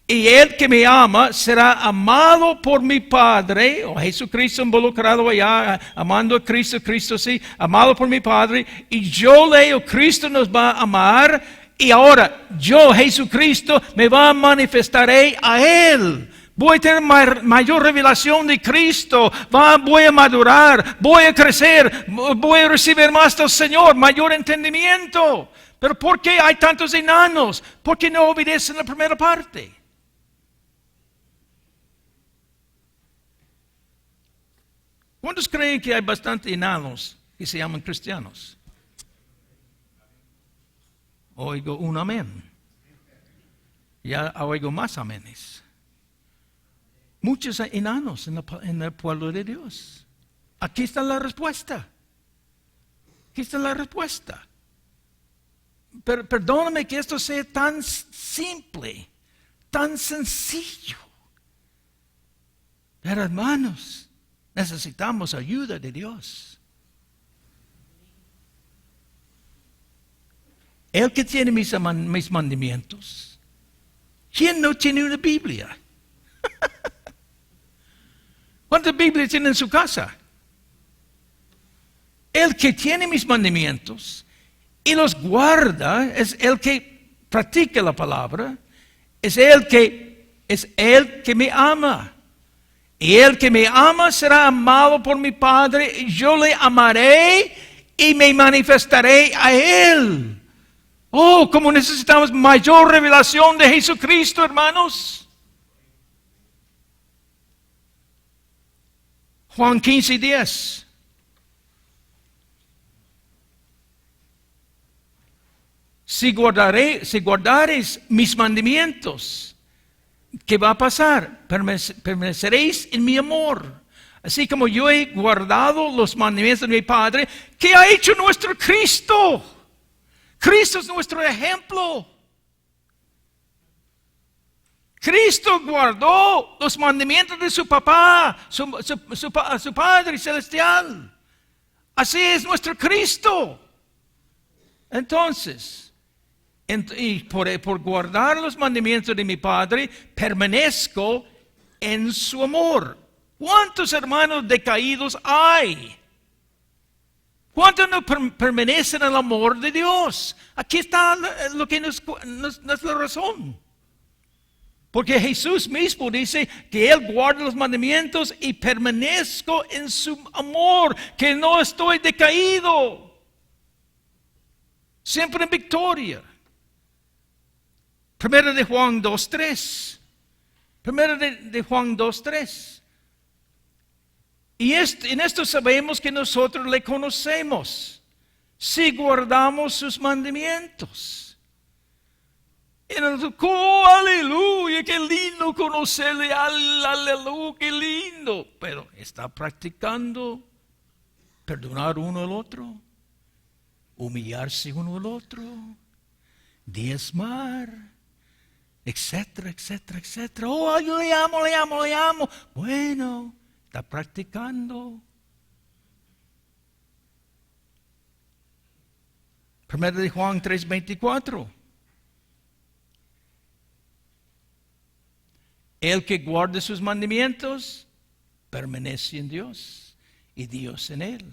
y el que me ama será amado por mi Padre, o Jesucristo involucrado allá, amando a Cristo, Cristo sí, amado por mi Padre, y yo leo, Cristo nos va a amar, y ahora yo, Jesucristo, me va a manifestaré a Él. Voy a tener mayor revelación de Cristo, voy a madurar, voy a crecer, voy a recibir más del Señor, mayor entendimiento. Pero ¿por qué hay tantos enanos? ¿Por qué no obedecen la primera parte? ¿Cuántos creen que hay bastantes enanos que se llaman cristianos? Oigo un amén. Ya oigo más amenes. Muchos enanos en el pueblo de Dios. Aquí está la respuesta. Aquí está la respuesta. Pero perdóname que esto sea tan simple, tan sencillo. Pero hermanos, necesitamos ayuda de Dios. El que tiene mis mandamientos. ¿Quién no tiene una Biblia? ¿Cuántas Biblias tiene en su casa? El que tiene mis mandamientos y los guarda es el que practica la palabra, es el que me ama. Y el que me ama será amado por mi Padre, y yo le amaré y me manifestaré a él. Oh, como necesitamos mayor revelación de Jesucristo, hermanos. Juan 15:10. Si guardareis mis mandamientos, ¿qué va a pasar? Permaneceréis en mi amor. Así como yo he guardado los mandamientos de mi Padre, ¿qué ha hecho nuestro Cristo? Cristo es nuestro ejemplo. Cristo guardó los mandamientos de su papá, su Padre celestial. Así es nuestro Cristo. Entonces, y por guardar los mandamientos de mi Padre, permanezco en su amor. ¿Cuántos hermanos decaídos hay? ¿Cuántos no permanecen en el amor de Dios? Aquí está lo que nos es la razón. Porque Jesús mismo dice que Él guarda los mandamientos y permanezco en su amor, que no estoy decaído. Siempre en victoria. Primero de Juan 2:3. Primero de Juan 2:3. Y en esto sabemos que nosotros le conocemos, si guardamos sus mandamientos. Y nosotros, oh, aleluya, qué lindo conocerle, aleluya, qué lindo. Pero está practicando perdonar uno al otro, humillarse uno al otro, diezmar, etcétera, etcétera, etcétera. Oh, yo le amo, le amo, le amo. Bueno, está practicando. Primero de Juan 3:24. El que guarda sus mandamientos permanece en Dios y Dios en él.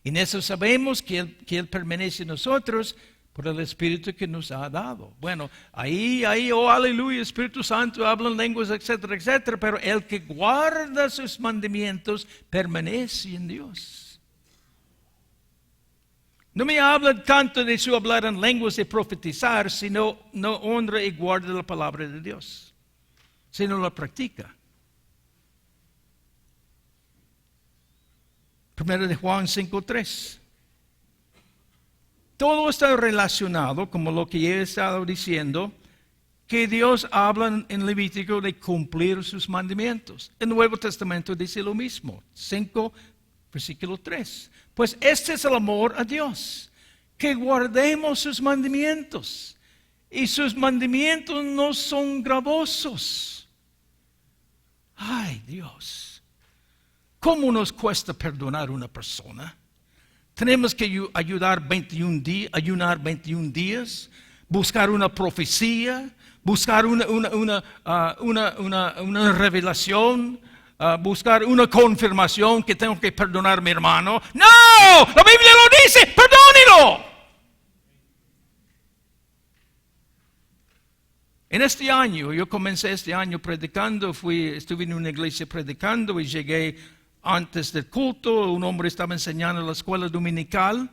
Y en eso sabemos que él permanece en nosotros por el Espíritu que nos ha dado. Bueno, ahí, oh aleluya, Espíritu Santo, hablan lenguas, etcétera, etcétera. Pero el que guarda sus mandamientos permanece en Dios. No me habla tanto de su hablar en lenguas y profetizar, sino no honra y guarda la palabra de Dios. Si no la practica. Primero de Juan 5:3. Todo está relacionado, como lo que he estado diciendo, que Dios habla en Levítico de cumplir sus mandamientos. El Nuevo Testamento dice lo mismo, 5, versículo 3. Pues este es el amor a Dios, que guardemos sus mandamientos. Y sus mandamientos no son gravosos. Ay, Dios, ¿cómo nos cuesta perdonar a una persona? Tenemos que ayunar 21 días, buscar una profecía, buscar una revelación, buscar una confirmación que tengo que perdonar a mi hermano. ¡No! La Biblia lo dice, perdónelo. En este año, yo comencé este año predicando, estuve en una iglesia predicando y llegué antes del culto. Un hombre estaba enseñando en la escuela dominical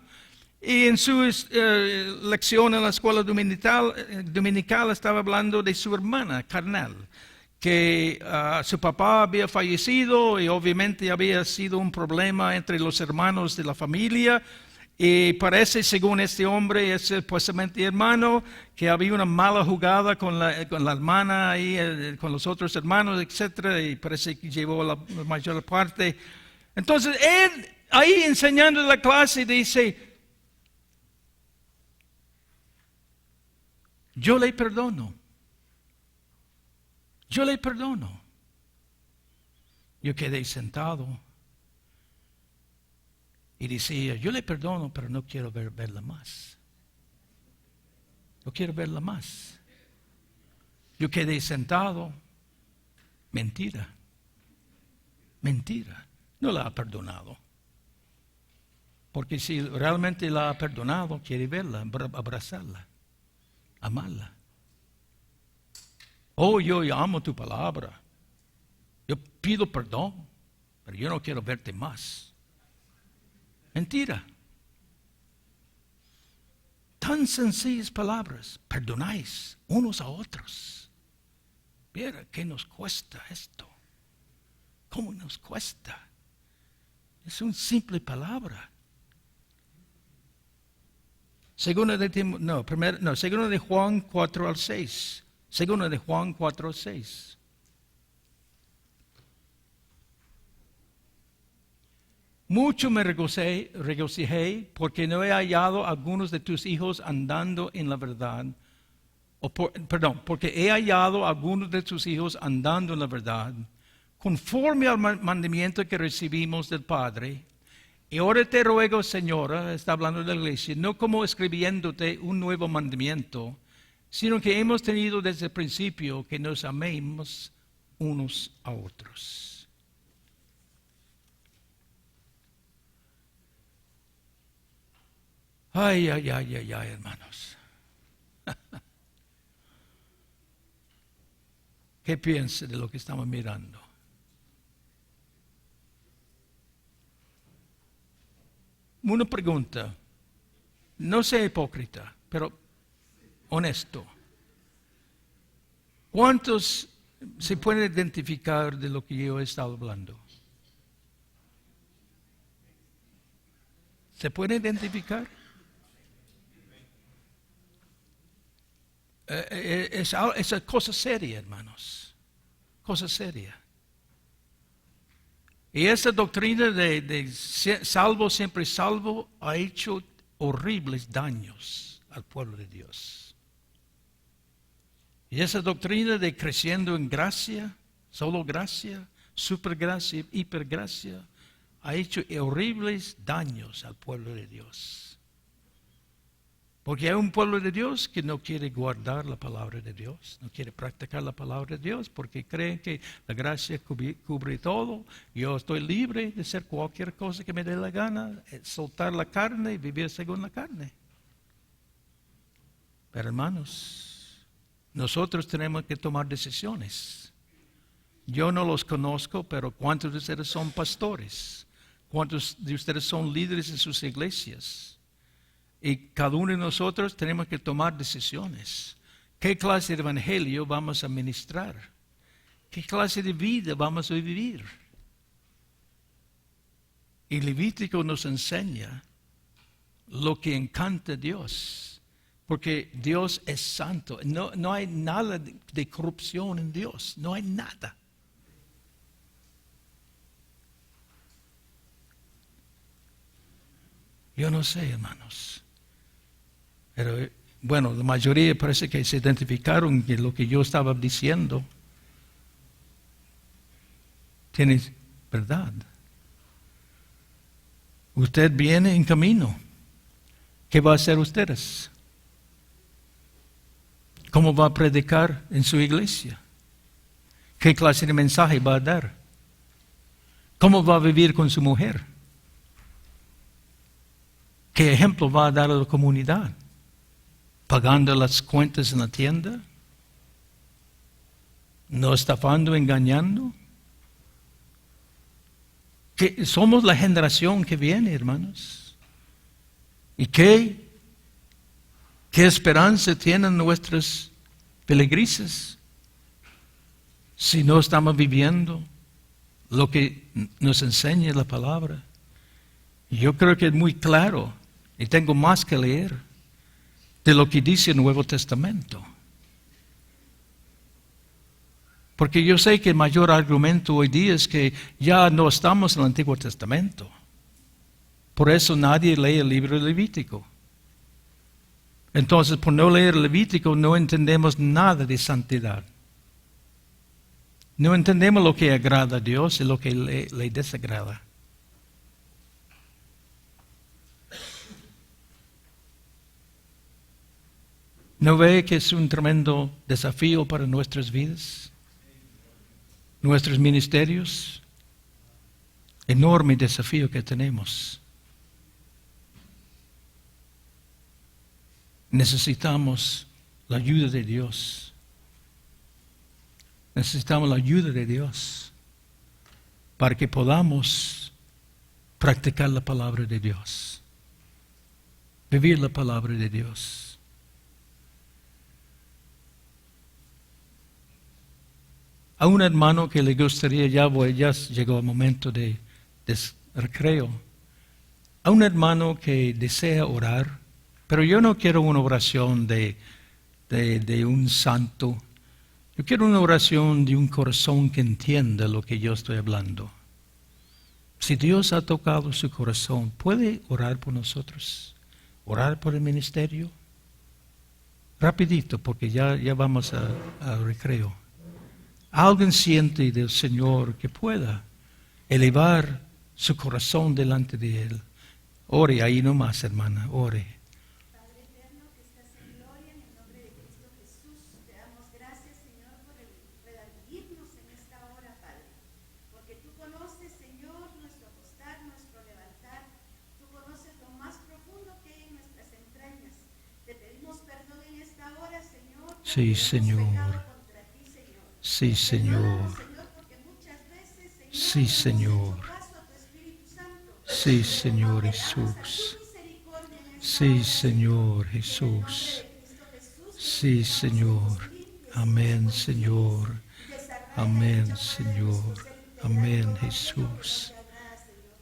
y en su lección en la escuela dominical estaba hablando de su hermana carnal, que su papá había fallecido y obviamente había sido un problema entre los hermanos de la familia. Y parece, según este hombre, es supuestamente hermano, que había una mala jugada con la hermana y con los otros hermanos, etcétera, y parece que llevó la mayor parte. Entonces, él ahí enseñando en la clase dice, yo le perdono. Yo le perdono. Yo quedé sentado. Y decía, yo le perdono, pero no quiero verla más. No quiero verla más. Yo quedé sentado. Mentira. Mentira. No la ha perdonado. Porque si realmente la ha perdonado, quiere verla, abrazarla, amarla. Oh, yo amo tu palabra. Yo pido perdón, pero yo no quiero verte más. Mentira. Tan sencillas palabras. Perdonáis unos a otros. Mira qué nos cuesta esto. ¿Cómo nos cuesta? Es una simple palabra. Segunda de Juan 4 al 6. Segunda de Juan 4 al 6. Mucho me regocijé porque no he hallado a algunos de tus hijos andando en la verdad. Porque he hallado a algunos de tus hijos andando en la verdad, conforme al mandamiento que recibimos del Padre. Y ahora te ruego, Señora, está hablando de la iglesia, no como escribiéndote un nuevo mandamiento, sino que hemos tenido desde el principio que nos amemos unos a otros. Ay, hermanos. ¿Qué piensa de lo que estamos mirando? Una pregunta. No sea hipócrita, pero honesto. ¿Cuántos se pueden identificar de lo que yo he estado hablando? ¿Se puede identificar? Es cosa seria, hermanos. Cosa seria. Y esa doctrina de salvo, siempre salvo, ha hecho horribles daños al pueblo de Dios. Y esa doctrina de creciendo en gracia, solo gracia, supergracia, hipergracia, ha hecho horribles daños al pueblo de Dios. Porque hay un pueblo de Dios que no quiere guardar la palabra de Dios, no quiere practicar la palabra de Dios, porque creen que la gracia cubre todo. Yo estoy libre de hacer cualquier cosa que me dé la gana, soltar la carne y vivir según la carne. Pero hermanos, nosotros tenemos que tomar decisiones. Yo no los conozco, pero ¿cuántos de ustedes son pastores? ¿Cuántos de ustedes son líderes en sus iglesias? Y cada uno de nosotros tenemos que tomar decisiones. ¿Qué clase de evangelio vamos a ministrar? ¿Qué clase de vida vamos a vivir? Y Levítico nos enseña lo que encanta a Dios, porque Dios es santo. No hay nada de corrupción en Dios, no hay nada. Yo no sé, hermanos, pero bueno, la mayoría parece que se identificaron con lo que yo estaba diciendo. Tiene verdad. Usted viene en camino. ¿Qué va a hacer ustedes? ¿Cómo va a predicar en su iglesia? ¿Qué clase de mensaje va a dar? ¿Cómo va a vivir con su mujer? ¿Qué ejemplo va a dar a la comunidad? ¿Pagando las cuentas en la tienda? ¿No estafando, engañando? Que somos la generación que viene, hermanos. ¿Y qué esperanza tienen nuestros peregrinos si no estamos viviendo lo que nos enseña la palabra? Yo creo que es muy claro, y tengo más que leer, de lo que dice el Nuevo Testamento. Porque yo sé que el mayor argumento hoy día es que ya no estamos en el Antiguo Testamento. Por eso nadie lee el libro de Levítico. Entonces, por no leer el Levítico, no entendemos nada de santidad. No entendemos lo que agrada a Dios y lo que le desagrada. ¿No ve que es un tremendo desafío para nuestras vidas? Nuestros ministerios, enorme desafío que tenemos. Necesitamos la ayuda de Dios. Necesitamos la ayuda de Dios para que podamos practicar la palabra de Dios, vivir la palabra de Dios. A un hermano que le gustaría, ya llegó el momento de recreo, a un hermano que desea orar, pero yo no quiero una oración de un santo, yo quiero una oración de un corazón que entienda lo que yo estoy hablando. Si Dios ha tocado su corazón, ¿puede orar por nosotros? ¿Orar por el ministerio? Rapidito, porque ya vamos al recreo. Alguien siente del Señor que pueda elevar su corazón delante de Él. Ore ahí nomás, hermana, ore.
Padre eterno que estás en gloria, en el nombre de Cristo Jesús, te damos gracias, Señor, por redarguirnos en esta hora, Padre. Porque tú conoces, Señor, nuestro acostar, nuestro levantar. Tú conoces lo más profundo que hay en nuestras entrañas. Te pedimos perdón en esta hora, Señor.
Sí, Señor. Sí, Señor. Sí, Señor. Sí, Señor Jesús. Sí, Señor Jesús. Sí, Señor. Amén, Señor. Amén, Señor. Amén, Jesús.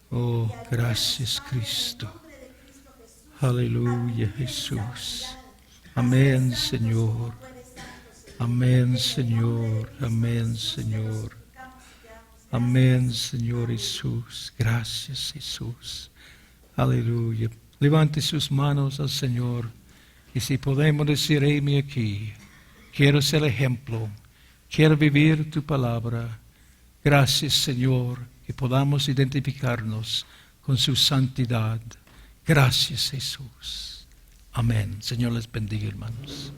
Oh, gracias, Cristo. Aleluya, Jesús. Amén, Señor. Amén, Señor. Amén, Señor. Amén, Señor Jesús. Gracias, Jesús. Aleluya. Levante sus manos al Señor. Y si podemos decir, heme aquí. Quiero ser ejemplo. Quiero vivir tu palabra. Gracias, Señor, que podamos identificarnos con su santidad. Gracias, Jesús. Amén. Señor les bendiga, hermanos.